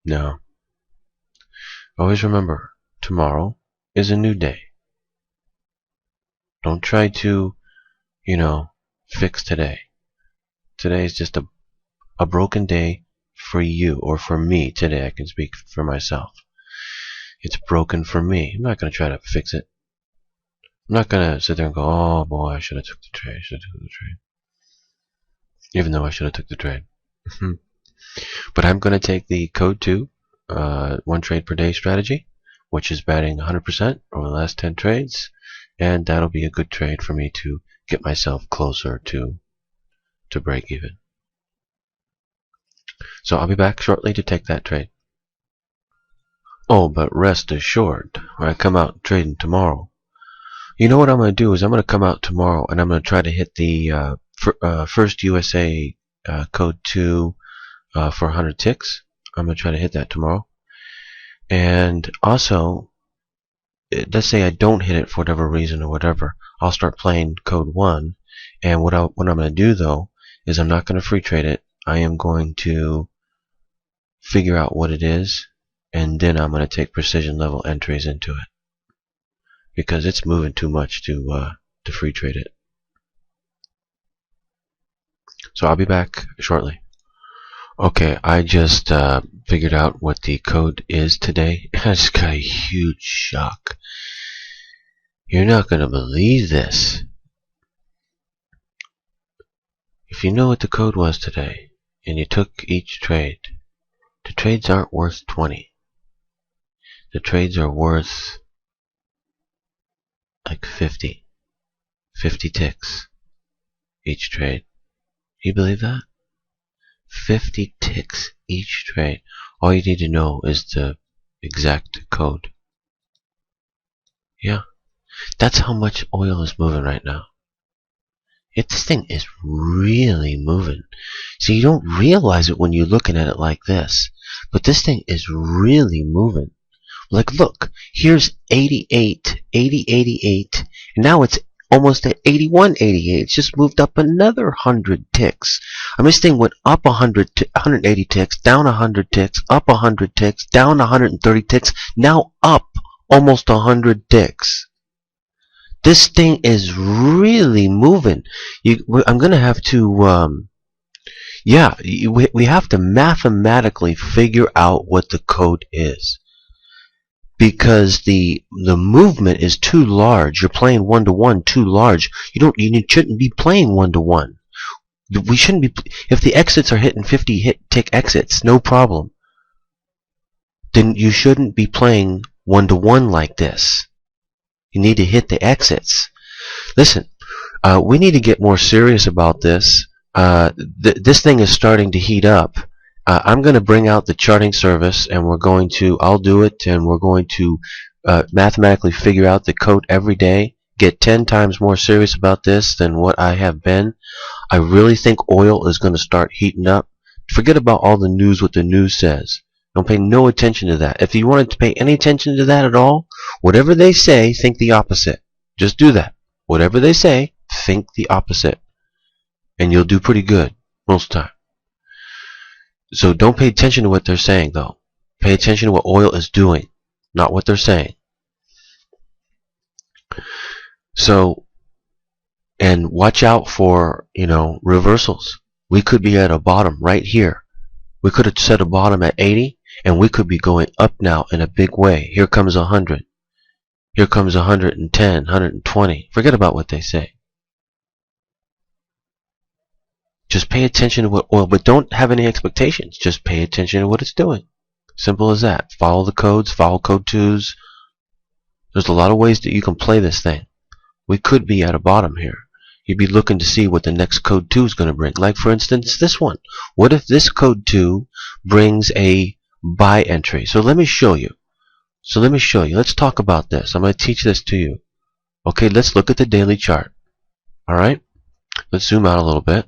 No. Always remember, tomorrow is a new day. Don't try to, fix today. Today is just a broken day for you, or for me today. I can speak for myself. It's broken for me. I'm not going to try to fix it. I'm not going to sit there and go, oh boy, I should have took the trade. Even though I should have took the trade. But I'm going to take the code 2, 1 trade per day strategy, which is batting 100% over the last 10 trades. And that'll be a good trade for me to get myself closer to break even. So I'll be back shortly to take that trade. Oh, but rest assured, when I come out trading tomorrow, you know what I'm going to do is I'm going to come out tomorrow and I'm going to try to hit the first USA code 2 for 100 ticks. I'm going to try to hit that tomorrow. And also, let's say I don't hit it for whatever reason or whatever, I'll start playing code 1. And what I'm going to do though is I'm not going to free trade it. I am going to figure out what it is, and then I'm going to take precision level entries into it because it's moving too much to free trade it. So I'll be back shortly. Okay, I just figured out what the code is today. I just got a huge shock. You're not going to believe this. If you know what the code was today, and you took each trade, the trades aren't worth 20. The trades are worth like 50 ticks each trade. Do you believe that? 50 ticks each trade. All you need to know is the exact code. Yeah, that's how much oil is moving right now. This thing is really moving. See, you don't realize it when you're looking at it like this, but this thing is really moving. Like, look, here's 88, 80, 88, and now it's almost at 81, 88. It's just moved up another 100 ticks. I mean, this thing went up 180 ticks, down 100 ticks, up 100 ticks, down 130 ticks, now up almost 100 ticks. This thing is really moving. I'm going to have to, we have to mathematically figure out what the code is. Because the movement is too large. You're playing 1-to-1 too large. You shouldn't be playing 1-to-1. We shouldn't be. If the exits are hitting 50 tick exits, no problem. Then you shouldn't be playing one-to-one like this. You need to hit the exits. Listen, we need to get more serious about this. This thing is starting to heat up. I'm going to bring out the charting service, and I'll do it, and we're going to mathematically figure out the code every day, get 10 times more serious about this than what I have been. I really think oil is going to start heating up. Forget about all the news, what the news says. Don't pay no attention to that. If you wanted to pay any attention to that at all, whatever they say, think the opposite. Just do that. Whatever they say, think the opposite. And you'll do pretty good most of the time. So don't pay attention to what they're saying, though. Pay attention to what oil is doing, not what they're saying. So, and watch out for, reversals. We could be at a bottom right here. We could have set a bottom at 80, and we could be going up now in a big way. Here comes 100. Here comes 110, 120. Forget about what they say. Just pay attention to what oil, but don't have any expectations. Just pay attention to what it's doing. Simple as that. Follow the codes, follow code 2s. There's a lot of ways that you can play this thing. We could be at a bottom here. You'd be looking to see what the next code 2 is going to bring. Like, for instance, this one. What if this code 2 brings a buy entry? So let me show you. Let's talk about this. I'm going to teach this to you. Okay, let's look at the daily chart. Alright? Let's zoom out a little bit.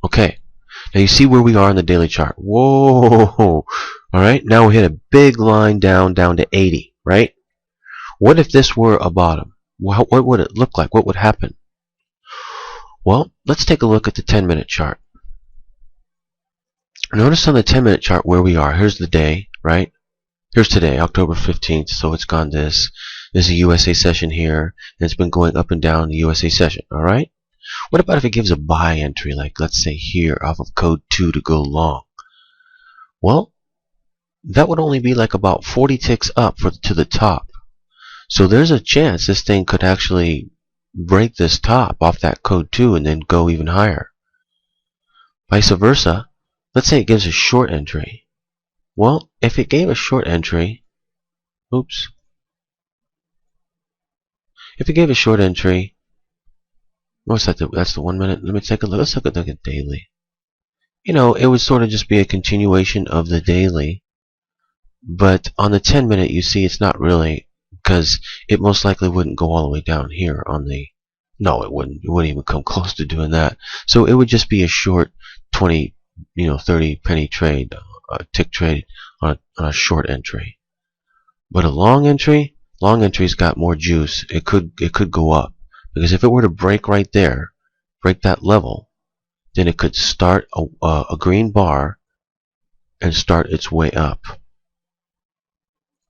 Okay. Now you see where we are in the daily chart. Whoa! Alright, now we hit a big line down to 80, right? What if this were a bottom? What would it look like? What would happen? Well, let's take a look at the 10-minute chart. Notice on the 10-minute chart where we are. Here's the day, right? Here's today, October 15th, so it's gone this. There's a USA session here, and it's been going up and down the USA session, alright? What about if it gives a buy entry, like let's say here, off of code 2 to go long? Well, that would only be like about 40 ticks up to the top. So there's a chance this thing could actually break this top off that code 2 and then go even higher. Vice versa, let's say it gives a short entry. Well, if it gave a short entry, if it gave a short entry, what's that? That's the 1 minute. Let me take a look. Let's look at the daily. It would sort of just be a continuation of the daily. But on the 10-minute, you see it's not really, because it most likely wouldn't go all the way down here on the... No, it wouldn't. It wouldn't even come close to doing that. So it would just be a short 20, 30 penny trade, tick trade on a short entry. But a long entry's got more juice. It could go up. Because if it were to break right there, break that level, then it could start a green bar and start its way up.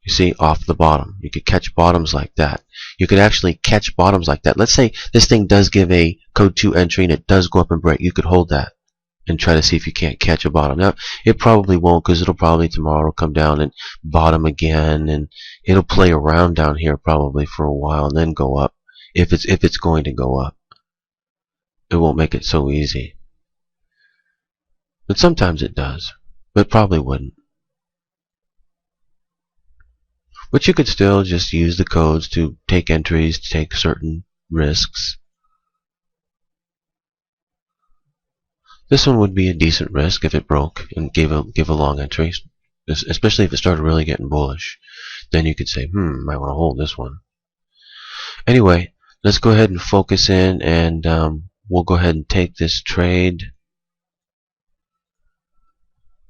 You see, off the bottom. You could catch bottoms like that. You could actually catch bottoms like that. Let's say this thing does give a code 2 entry and it does go up and break. You could hold that and try to see if you can't catch a bottom. Now, it probably won't, because it'll probably tomorrow come down and bottom again, and it'll play around down here probably for a while and then go up. If it's going to go up, it won't make it so easy. But sometimes it does, but probably wouldn't. But you could still just use the codes to take entries, to take certain risks. This one would be a decent risk if it broke and give a long entry, especially if it started really getting bullish. Then you could say, might want to hold this one. Anyway, let's go ahead and focus in, and we'll go ahead and take this trade.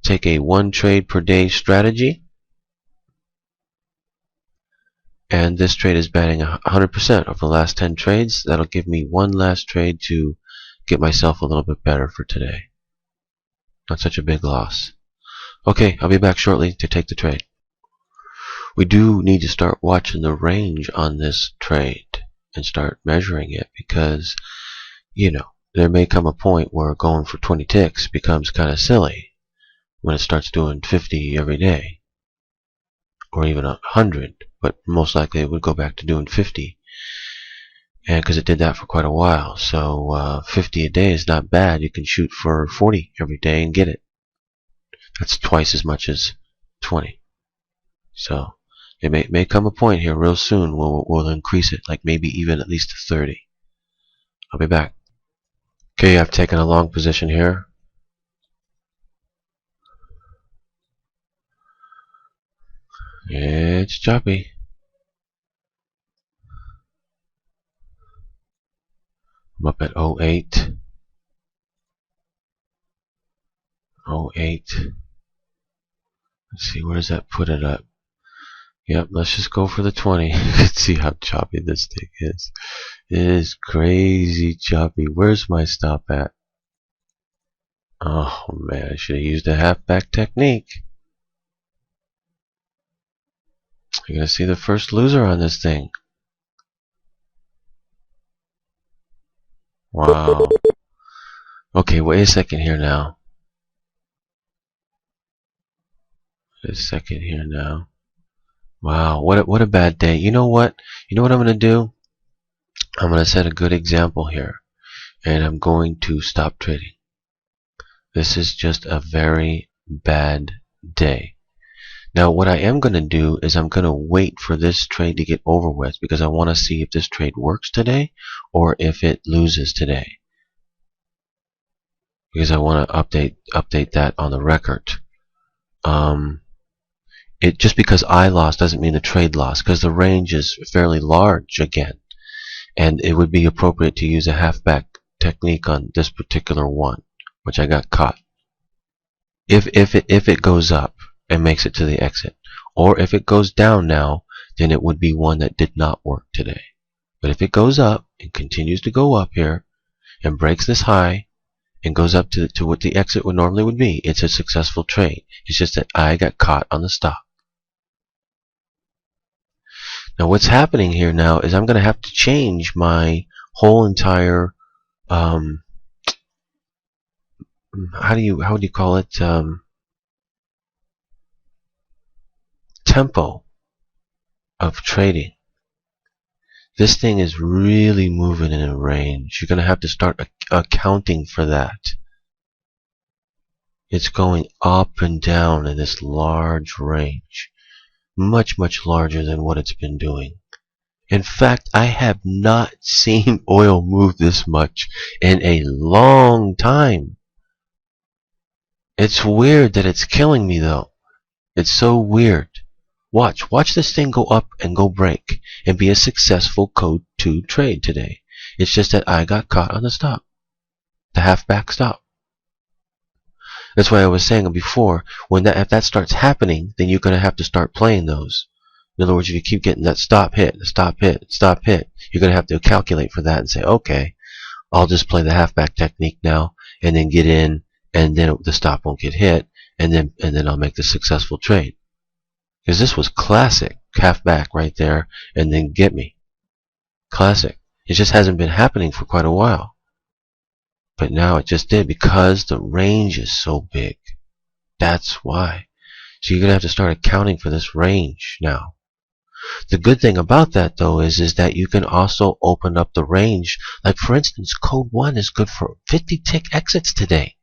Take a 1 trade per day strategy. And this trade is batting 100% of the last 10 trades. That'll give me one last trade to get myself a little bit better for today. Not such a big loss. Okay, I'll be back shortly to take the trade. We do need to start watching the range on this trade and start measuring it, because, there may come a point where going for 20 ticks becomes kind of silly when it starts doing 50 every day, or even 100, but most likely it would go back to doing 50, and because it did that for quite a while. So 50 a day is not bad. You can shoot for 40 every day and get it. That's twice as much as 20. So It may come a point here real soon where we'll increase it, like maybe even at least to 30. I'll be back. Okay, I've taken a long position here. It's choppy. I'm up at 08. 08. Let's see, where does that put it up? Yep, let's just go for the 20. Let's see how choppy this thing is. It is crazy choppy. Where's my stop at? Oh man, I should have used a halfback technique. You're gonna see the first loser on this thing. Wow. Okay, wait a second here now. Wait a second here now. Wow, what a bad day. You know what? You know what I'm gonna do? I'm gonna set a good example here, and I'm going to stop trading. This is just a very bad day. Now what I am going to do is I'm going to wait for this trade to get over with, because I want to see if this trade works today or if it loses today, because I want to update that on the record. It just because I lost doesn't mean the trade lost, because the range is fairly large again, and it would be appropriate to use a halfback technique on this particular one, which I got caught. If it goes up and makes it to the exit, or if it goes down now, then it would be one that did not work today. But if it goes up and continues to go up here and breaks this high and goes up to what the exit would normally would be, it's a successful trade. It's just that I got caught on the stop. Now what's happening here now is I'm going to have to change my whole entire how do you call it, tempo of trading. This thing is really moving in a range. You're going to have to start accounting for that. It's going up and down in this large range, much larger than what it's been doing. In fact, I have not seen oil move this much in a long time. It's weird that it's killing me though. It's so weird. Watch this thing go up and go break and be a successful code 2 trade today. It's just that I got caught on the stop, the halfback stop. That's why I was saying before, if that starts happening, then you're going to have to start playing those. In other words, if you keep getting that stop hit, stop hit, stop hit, you're going to have to calculate for that and say, okay, I'll just play the halfback technique now, and then get in, and then the stop won't get hit, and then I'll make the successful trade. Because this was classic halfback right there, and then get me. Classic. It just hasn't been happening for quite a while. But now it just did, because the range is so big. That's why. So you're going to have to start accounting for this range now. The good thing about that though is that you can also open up the range. Like for instance, code 1 is good for 50 tick exits today.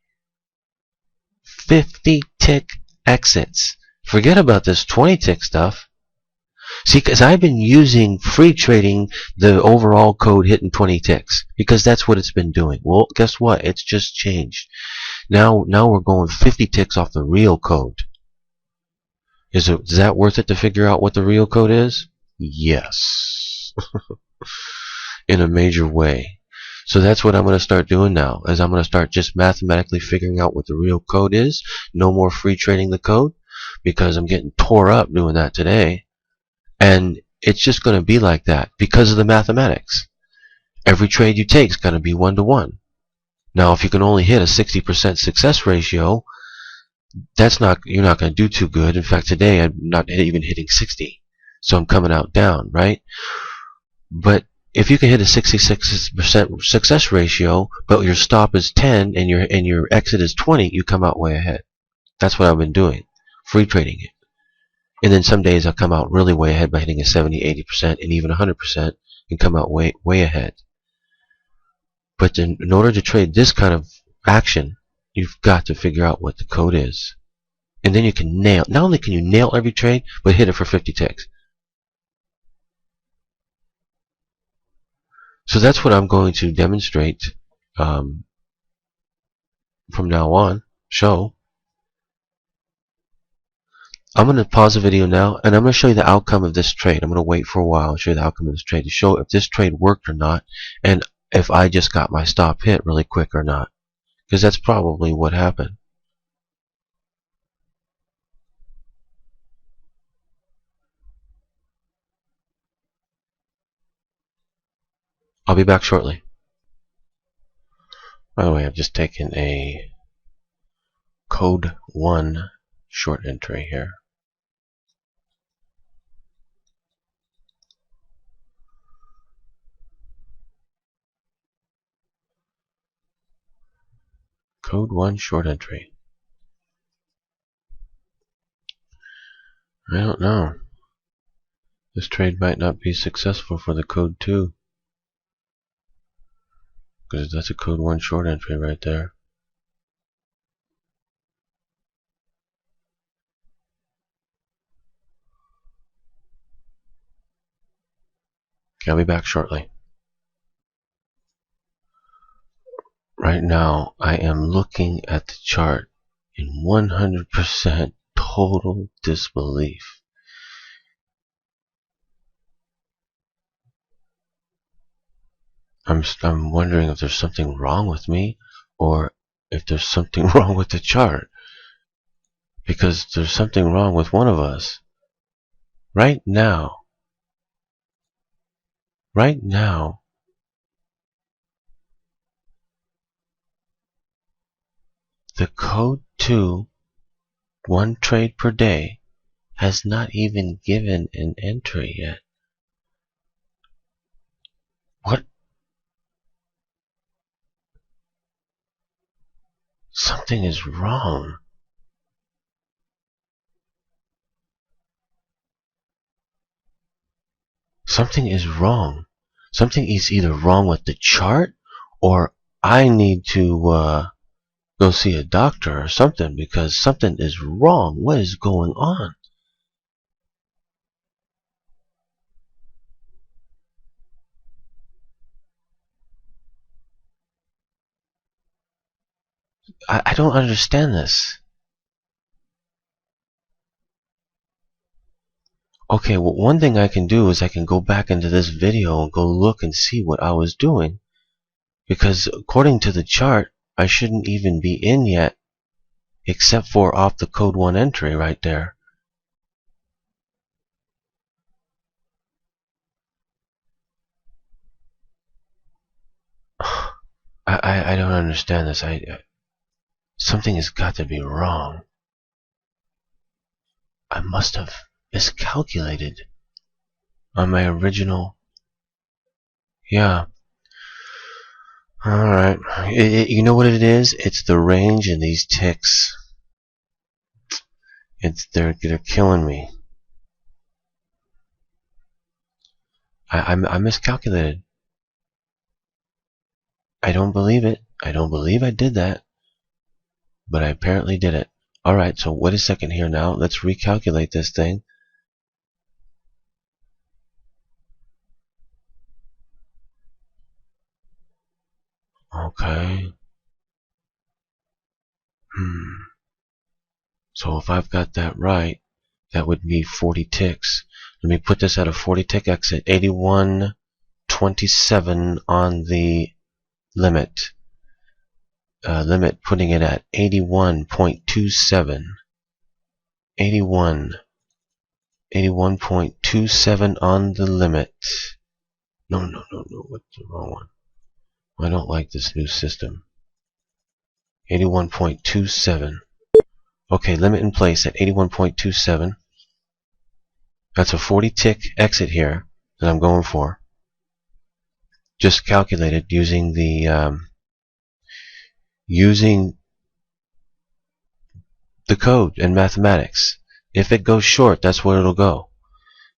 50 tick exits. Forget about this 20 tick stuff. See, because I've been using free trading the overall code hitting 20 ticks, because that's what it's been doing. Well, guess what? It's just changed. Now we're going 50 ticks off the real code. Is that worth it to figure out what the real code is? Yes. In a major way. So that's what I'm going to start doing now, is I'm going to start just mathematically figuring out what the real code is. No more free trading the code, because I'm getting tore up doing that today. And it's just going to be like that because of the mathematics. Every trade you take is going to be 1-to-1. Now, if you can only hit a 60% success ratio, you're not going to do too good. In fact, today I'm not even hitting 60, so I'm coming out down, right? But if you can hit a 66% success ratio, but your stop is 10 and your exit is 20, you come out way ahead. That's what I've been doing, free trading it. And then some days I'll come out really way ahead by hitting a 70, 80%, and even 100%, and come out way ahead. But in order to trade this kind of action, you've got to figure out what the code is. And then you can not only can you nail every trade, but hit it for 50 ticks. So that's what I'm going to demonstrate from now on. I'm going to pause the video now, and I'm going to show you the outcome of this trade. I'm going to wait for a while and show you the outcome of this trade to show if this trade worked or not, and if I just got my stop hit really quick or not, because that's probably what happened. I'll be back shortly. By the way, I've just taken a code 1 short entry here. Code 1 short entry. I don't know. This trade might not be successful for the code 2. Because that's a code 1 short entry right there. Okay, I'll be back shortly. Right now, I am looking at the chart in 100% total disbelief. I'm wondering if there's something wrong with me, or if there's something wrong with the chart. Because there's something wrong with one of us. Right now, the code 2, 1 trade per day, has not even given an entry yet. What? Something is wrong. Something is wrong. Something is either wrong with the chart, or I need to go see a doctor or something, because something is wrong. What is going on? I don't understand this. Okay, well, one thing I can do is I can go back into this video and go look and see what I was doing. Because according to the chart, I shouldn't even be in yet, except for off the code 1 entry right there. I don't understand this. Something has got to be wrong. I must have miscalculated on my original. Yeah. Alright. You know what it is? It's the range in these ticks. They're killing me. I miscalculated. I don't believe it. I don't believe I did that. But I apparently did it. Alright, so wait a second here now. Let's recalculate this thing. Okay. So if I've got that right, that would be 40 ticks. Let me put this at a 40 tick exit. 81.27 on the limit. Putting it at 81.27. 81.27 on the limit. No, what's the wrong one? I don't like this new system. 81.27. Okay, limit in place at 81.27. That's a 40 tick exit here that I'm going for. Just calculated using the code and mathematics. If it goes short, that's where it'll go.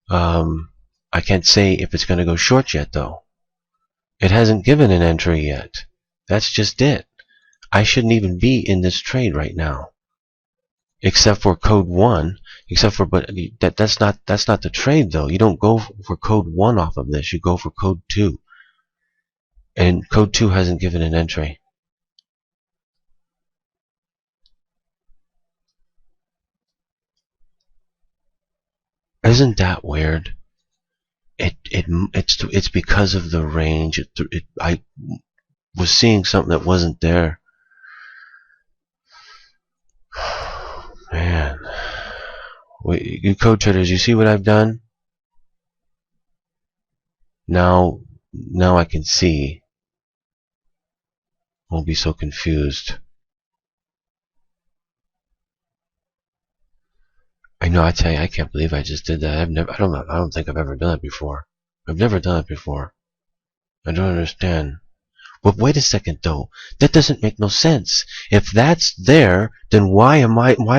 I can't say if it's going to go short yet, though. It hasn't given an entry yet. That's just it. I shouldn't even be in this trade right now, except for code 1. But that's not the trade, though. You don't go for code 1 off of this. You go for code 2. And code 2 hasn't given an entry. Isn't that weird? It's because of the range. I was seeing something that wasn't there. Man. Wait, you code traders, you see what I've done? Now I can see. Won't be so confused. I know, I tell you, I can't believe I just did that. I don't think I've ever done it before. I've never done it before. I don't understand. But wait a second though. That doesn't make no sense. If that's there, then why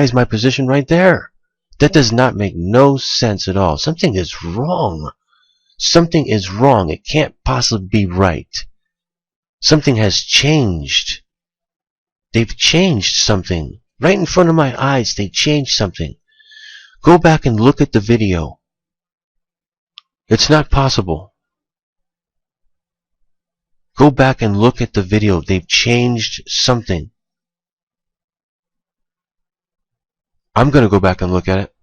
is my position right there? That does not make no sense at all. Something is wrong. Something is wrong. It can't possibly be right. Something has changed. They've changed something. Right in front of my eyes, they changed something. Go back and look at the video. It's not possible. Go back and look at the video. They've changed something. I'm going to go back and look at it.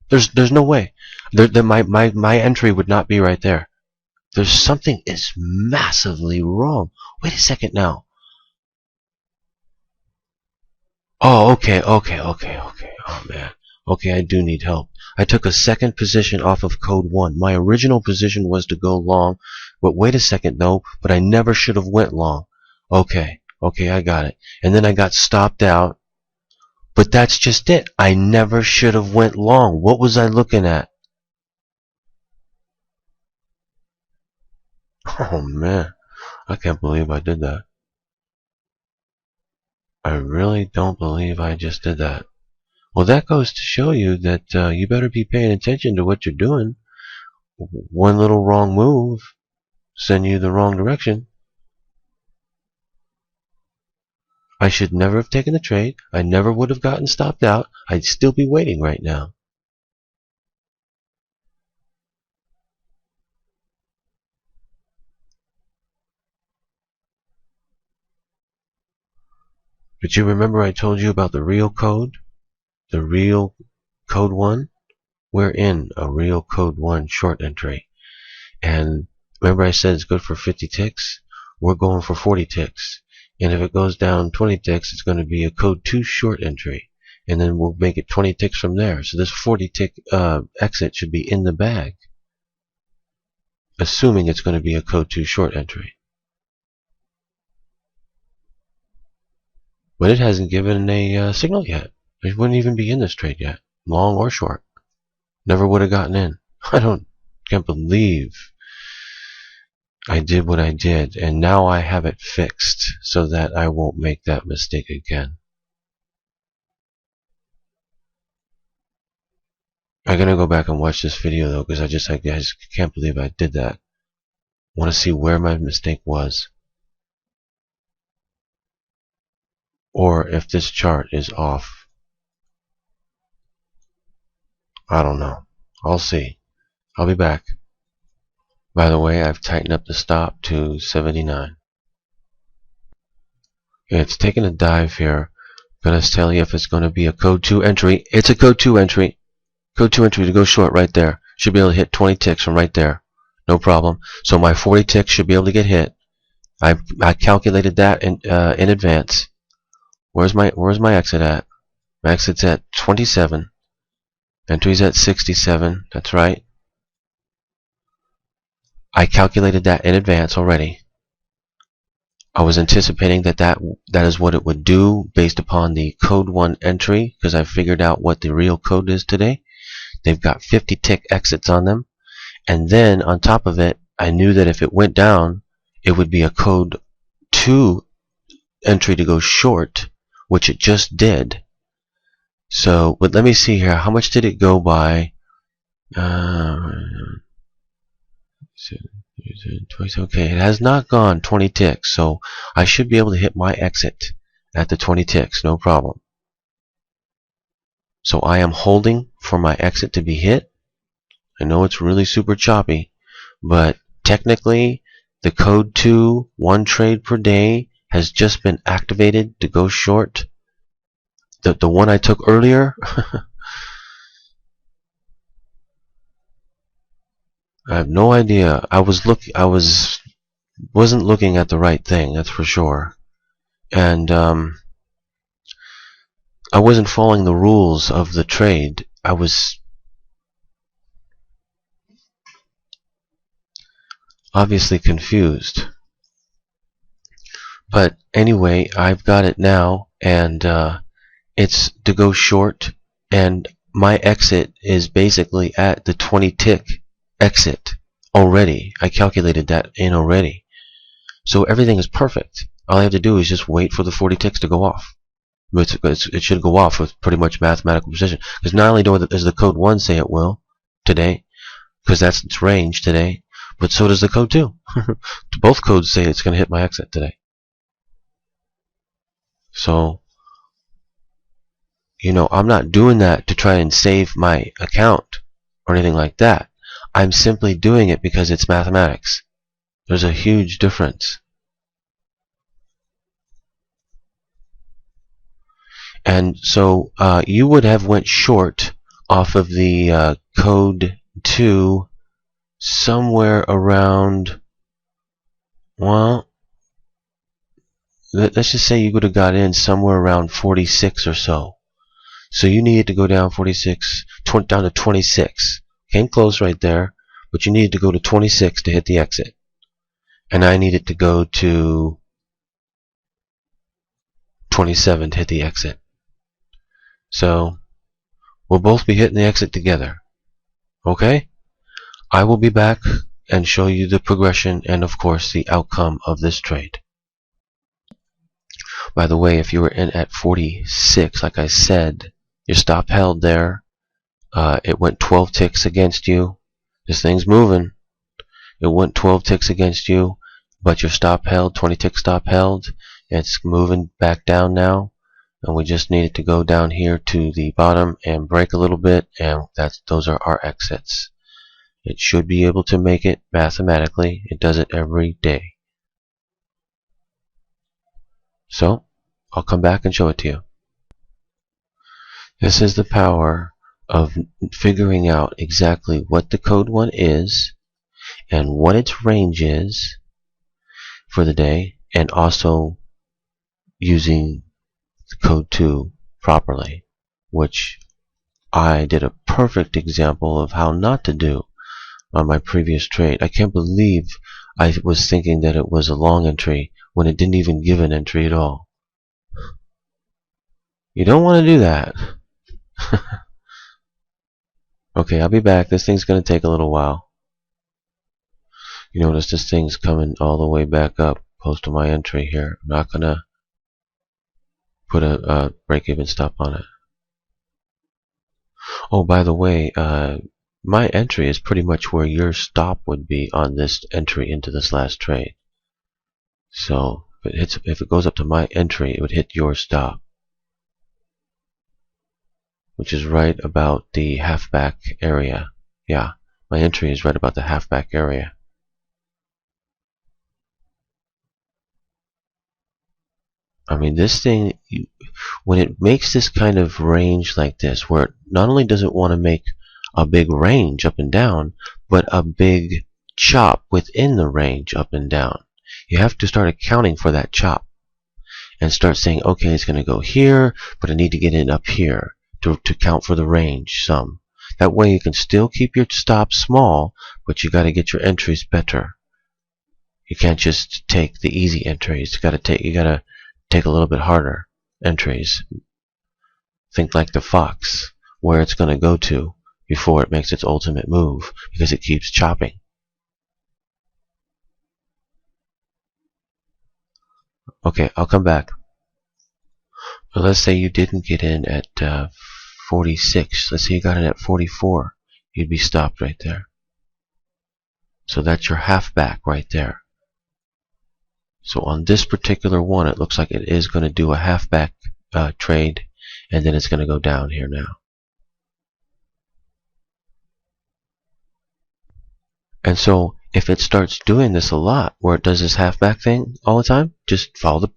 There's no way. My entry would not be right there. There's something is massively wrong. Wait a second now. Oh, okay. Oh, man. Okay, I do need help. I took a second position off of code 1. My original position was to go long, but wait a second though, but I never should have went long. Okay, I got it. And then I got stopped out, but that's just it. I never should have went long. What was I looking at? Oh man, I can't believe I did that. I really don't believe I just did that. Well, that goes to show you that you better be paying attention to what you're doing. One little wrong move send you the wrong direction. I should never have taken the trade. I never would have gotten stopped out. I'd still be waiting right now. But you remember I told you about the real code? The real code 1? We're in a real code 1 short entry. And remember I said it's good for 50 ticks? We're going for 40 ticks. And if it goes down 20 ticks, it's going to be a code 2 short entry. And then we'll make it 20 ticks from there. So this 40 tick exit should be in the bag. Assuming it's going to be a code 2 short entry. But it hasn't given a signal yet. It wouldn't even be in this trade yet. Long or short. Never would have gotten in. Can't believe I did what I did, and now I have it fixed so that I won't make that mistake again. I'm gonna go back and watch this video though, because I just can't believe I did that. Want to see where my mistake was, or if this chart is off. I don't know. I'll see. I'll be back. By the way, I've tightened up the stop to 79. It's taking a dive here. Gonna tell you if it's going to be a code 2 entry. It's a code 2 entry. Code 2 entry to go short right there. Should be able to hit 20 ticks from right there. No problem. So my 40 ticks should be able to get hit. I calculated that in advance. Where's my exit at? My exit's at 27. Entry's at 67. That's right. I calculated that in advance already. I was anticipating that is what it would do based upon the code 1 entry, because I figured out what the real code is today. They've got 50 tick exits on them. And then on top of it, I knew that if it went down, it would be a code 2 entry to go short, which it just did. So, but let me see here. How much did it go by? Okay, it has not gone 20 ticks, so I should be able to hit my exit at the 20 ticks, no problem. So I am holding for my exit to be hit. I know it's really super choppy, but technically The code 2, 1 trade per day, has just been activated to go short. The one I took earlier, I have no idea. I wasn't looking at the right thing, that's for sure. And I wasn't following the rules of the trade. I was obviously confused. But anyway, I've got it now, and it's to go short, and my exit is basically at the 20 tick exit already. I calculated that in already. So everything is perfect. All I have to do is just wait for the 40 ticks to go off. It should go off with pretty much mathematical precision. Because not only does the code 1 say it will today, because that's its range today, but so does the code 2. Both codes say it's going to hit my exit today. So, you know, I'm not doing that to try and save my account or anything like that. I'm simply doing it because it's mathematics. There's a huge difference. And so you would have went short off of the code 2 somewhere around, well, let's just say you would have got in somewhere around 46 or so. So you needed to go down 46, down to 26. Came close right there, but you needed to go to 26 to hit the exit. And I needed to go to 27 to hit the exit. So we'll both be hitting the exit together. Okay? I will be back and show you the progression and, of course, the outcome of this trade. By the way, if you were in at 46, like I said, your stop held there. It went 12 ticks against you. This thing's moving. It went 12 ticks against you, but your stop held, 20 tick stop held. It's moving back down now, and we just needed to go down here to the bottom and break a little bit, and those are our exits. It should be able to make it mathematically. It does it every day. So, I'll come back and show it to you. This is the power of figuring out exactly what the code 1 is and what its range is for the day, and also using the code 2 properly, which I did a perfect example of how not to do on my previous trade. I can't believe I was thinking that it was a long entry when it didn't even give an entry at all. You don't want to do that. Okay, I'll be back. This thing's going to take a little while. You notice this thing's coming all the way back up close to my entry here. I'm not going to put a break-even stop on it. Oh, by the way, my entry is pretty much where your stop would be on this entry into this last trade. So if it goes up to my entry, it would hit your stop, which is right about the halfback area. Yeah, my entry is right about the halfback area. I mean, this thing, when it makes this kind of range like this, where not only does it want to make a big range up and down, but a big chop within the range up and down, you have to start accounting for that chop and start saying, okay, it's going to go here, but I need to get in up here to count for the range some. That way you can still keep your stops small, but you got to get your entries better. You can't just take the easy entries. You got to take a little bit harder entries. Think like the fox, where it's going to go to before it makes its ultimate move, because it keeps chopping. Okay, I'll come back. But let's say you didn't get in at 46. Let's say you got in at 44. You'd be stopped right there. So that's your halfback right there. So on this particular one, it looks like it is going to do a halfback trade, and then it's going to go down here now. And so if it starts doing this a lot, where it does this halfback thing all the time, just follow the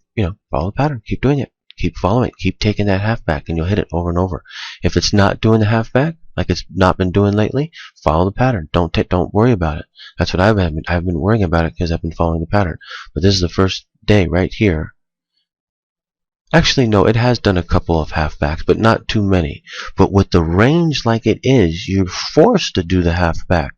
pattern. Keep doing it. Keep following it. Keep taking that halfback, and you'll hit it over and over. If it's not doing the halfback, like it's not been doing lately, follow the pattern. Don't worry about it. That's what I've been worrying about it because I've been following the pattern. But this is the first day right here. Actually, no, it has done a couple of halfbacks, but not too many. But with the range like it is, you're forced to do the halfback.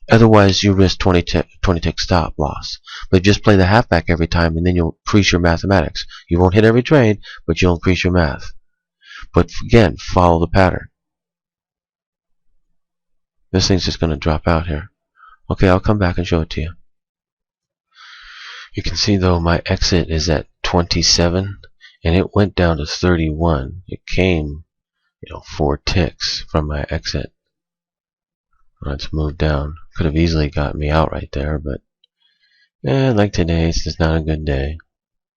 Otherwise, you risk 20 tick stop loss. But just play the halfback every time, and then you'll increase your mathematics. You won't hit every trade, but you'll increase your math. But again, follow the pattern. This thing's just going to drop out here. Okay, I'll come back and show it to you. You can see, though, my exit is at 27, and it went down to 31. It came, 4 ticks from my exit. Let's move down. Could have easily got me out right there, but like today, it's just not a good day.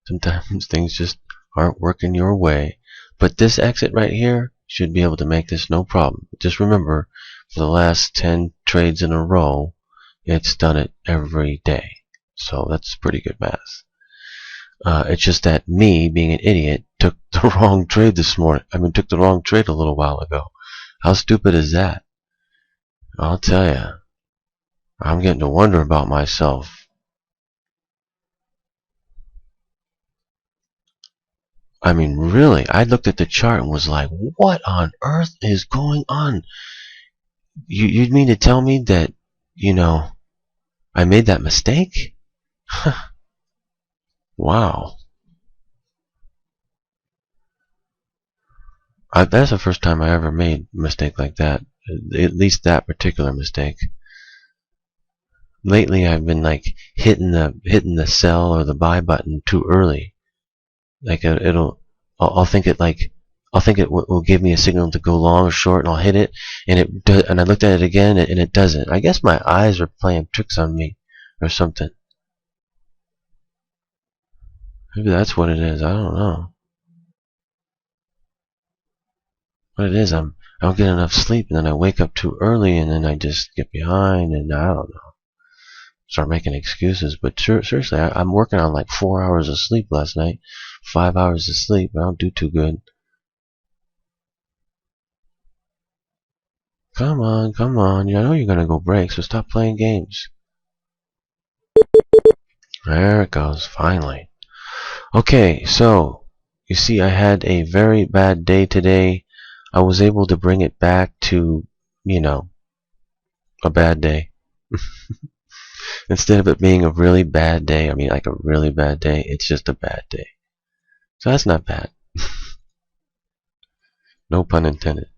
Sometimes things just aren't working your way. But this exit right here should be able to make this no problem. Just remember, for the last 10 trades in a row, it's done it every day. So that's pretty good math. It's just that me, being an idiot, took the wrong trade this morning. Took the wrong trade a little while ago. How stupid is that? I'll tell you, I'm getting to wonder about myself. Really, I looked at the chart and was like, what on earth is going on? You mean to tell me that, I made that mistake? Wow. That's the first time I ever made a mistake like that. At least that particular mistake. Lately, I've been like hitting the sell or the buy button too early. Like I'll think it will give me a signal to go long or short, and I'll hit it, and I looked at it again, and it doesn't. I guess my eyes are playing tricks on me, or something. Maybe that's what it is. I don't know. What it is, I don't get enough sleep, and then I wake up too early, and then I just get behind, and I don't know. Start making excuses. But seriously, I'm working on like 4 hours of sleep last night, 5 hours of sleep. I don't do too good. Come on, come on. I know you're gonna go break, so stop playing games. There it goes, finally. Okay, so you see, I had a very bad day today. I was able to bring it back to, a bad day. Instead of it being a really bad day, like a really bad day, it's just a bad day. So that's not bad. No pun intended.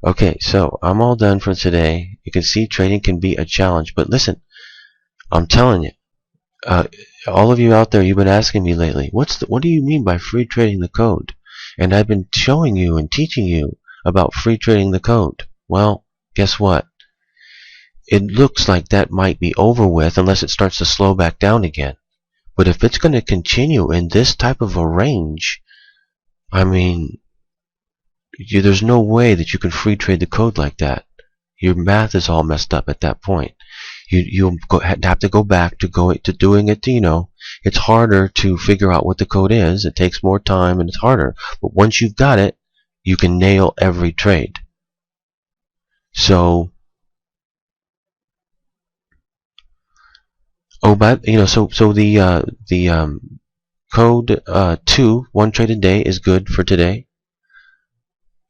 Okay, so I'm all done for today. You can see trading can be a challenge, but listen, I'm telling you, all of you out there, you've been asking me lately, what do you mean by free trading the code? And I've been showing you and teaching you about free trading the code. Well, guess what? It looks like that might be over with unless it starts to slow back down again. But if it's going to continue in this type of a range, there's no way that you can free trade the code like that. Your math is all messed up at that point. You'll have to go back to doing it. It's harder to figure out what the code is. It takes more time and it's harder. But once you've got it, you can nail every trade. So, the code 2, 1 trade a day, is good for today.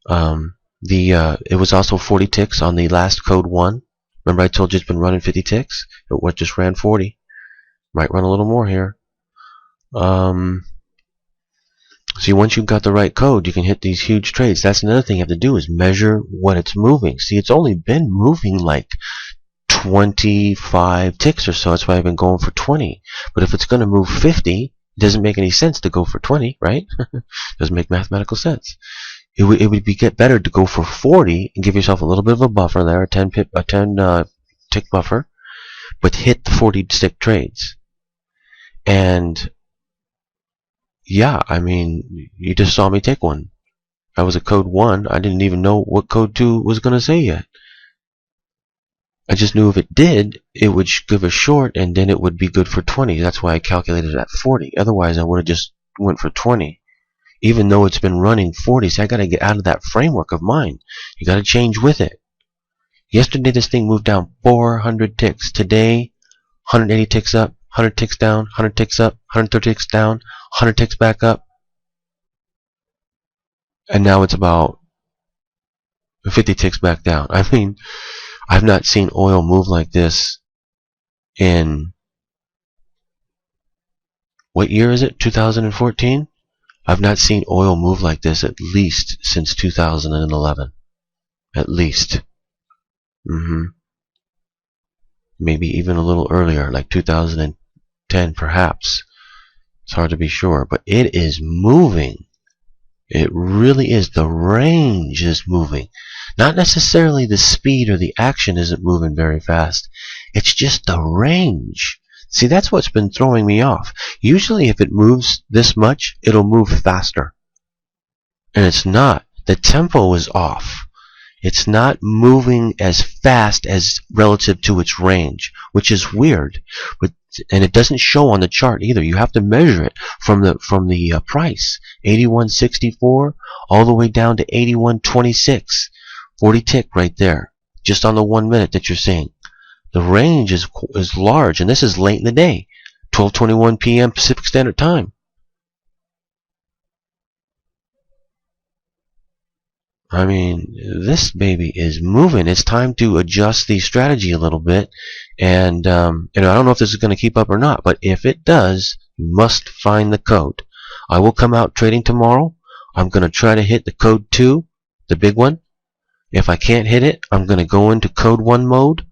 It was also 40 ticks on the last code 1. Remember I told you it's been running 50 ticks? It just ran 40. Might run a little more here. See, once you've got the right code, you can hit these huge trades. That's another thing you have to do, is measure what it's moving. See, it's only been moving like 25 ticks or so. That's why I've been going for 20. But if it's going to move 50, it doesn't make any sense to go for 20, right? Doesn't make mathematical sense. It would get better to go for 40 and give yourself a little bit of a buffer there, a 10 tick buffer, but hit the 40 stick trades. And yeah, you just saw me take one. That was a code 1. I didn't even know what code 2 was going to say yet. I just knew if it did, it would give a short, and then it would be good for 20. That's why I calculated it at 40. Otherwise, I would have just went for 20. Even though it's been running 40, so I got to get out of that framework of mine. You got to change with it. Yesterday, this thing moved down 400 ticks. Today, 180 ticks up, 100 ticks down, 100 ticks up, 130 ticks down, 100 ticks back up. And now it's about 50 ticks back down. I mean, I've not seen oil move like this in, what year is it? 2014? I've not seen oil move like this at least since 2011. At least. Maybe even a little earlier, like 2010 perhaps. It's hard to be sure, but it is moving. It really is. The range is moving. Not necessarily the speed or the action isn't moving very fast. It's just the range. See, that's what's been throwing me off. Usually if it moves this much, it'll move faster. And it's not. The tempo is off. It's not moving as fast as relative to its range, which is weird. And it doesn't show on the chart either. You have to measure it from the price, 81.64 all the way down to 81.26, 40 tick right there, just on the 1 minute that you're seeing. The range is large, and this is late in the day, 12:21 p.m. Pacific Standard Time. I mean, this baby is moving. It's time to adjust the strategy a little bit. And I don't know if this is going to keep up or not, but if it does, you must find the code. I will come out trading tomorrow. I'm going to try to hit the code 2, the big one. If I can't hit it, I'm going to go into code 1 mode,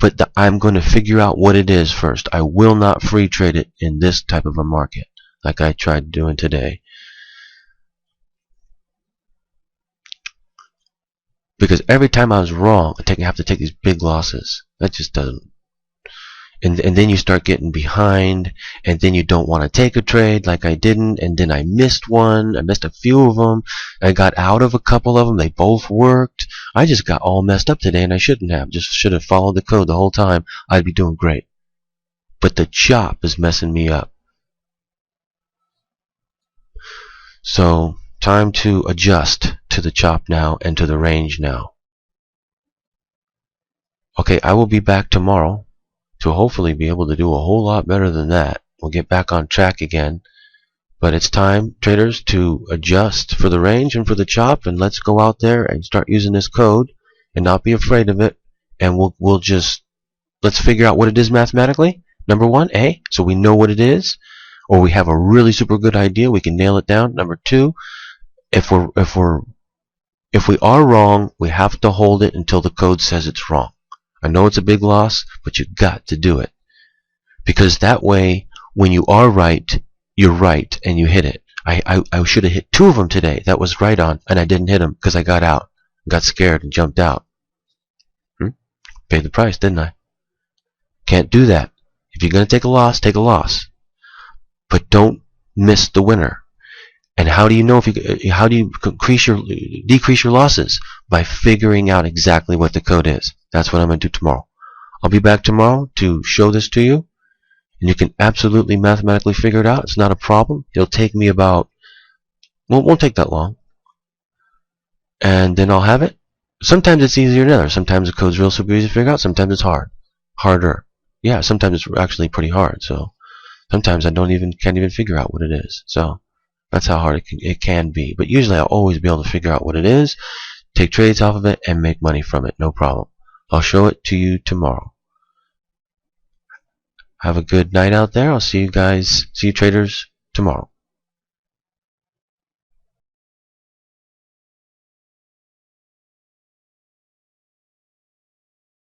but I'm going to figure out what it is first. I will not free trade it in this type of a market like I tried doing today. Because every time I was wrong, I have to take these big losses. That just doesn't. And then you start getting behind, and then you don't want to take a trade like I didn't, and then I missed one. I missed a few of them. I got out of a couple of them. They both worked. I just got all messed up today, and I shouldn't have. Just should have followed the code the whole time. I'd be doing great. But the chop is messing me up. So, time to adjust to the chop now and to the range now. Okay, I will be back tomorrow to hopefully be able to do a whole lot better than that. We'll get back on track again. But it's time, traders, to adjust for the range and for the chop, and let's go out there and start using this code and not be afraid of it. And let's figure out what it is mathematically. Number 1, A, so we know what it is, or we have a really super good idea, we can nail it down. Number 2, if we are wrong, we have to hold it until the code says it's wrong. I know it's a big loss, but you've got to do it. Because that way, when you are right, you're right, and you hit it. I should have hit 2 of them today. That was right on, and I didn't hit them because I got out. Got scared and jumped out. Paid the price, didn't I? Can't do that. If you're going to take a loss, take a loss. But don't miss the winner. And how do you know how do you decrease your losses? By figuring out exactly what the code is. That's what I'm going to do tomorrow. I'll be back tomorrow to show this to you. And you can absolutely mathematically figure it out. It's not a problem. It'll take me about, won't take that long. And then I'll have it. Sometimes it's easier than others. Sometimes the code's real super easy to figure out. Sometimes it's harder. Yeah, sometimes it's actually pretty hard. So sometimes I can't even figure out what it is. So that's how hard it can be. But usually I'll always be able to figure out what it is, take trades off of it, and make money from it. No problem. I'll show it to you tomorrow. Have a good night out there. I'll see you traders tomorrow.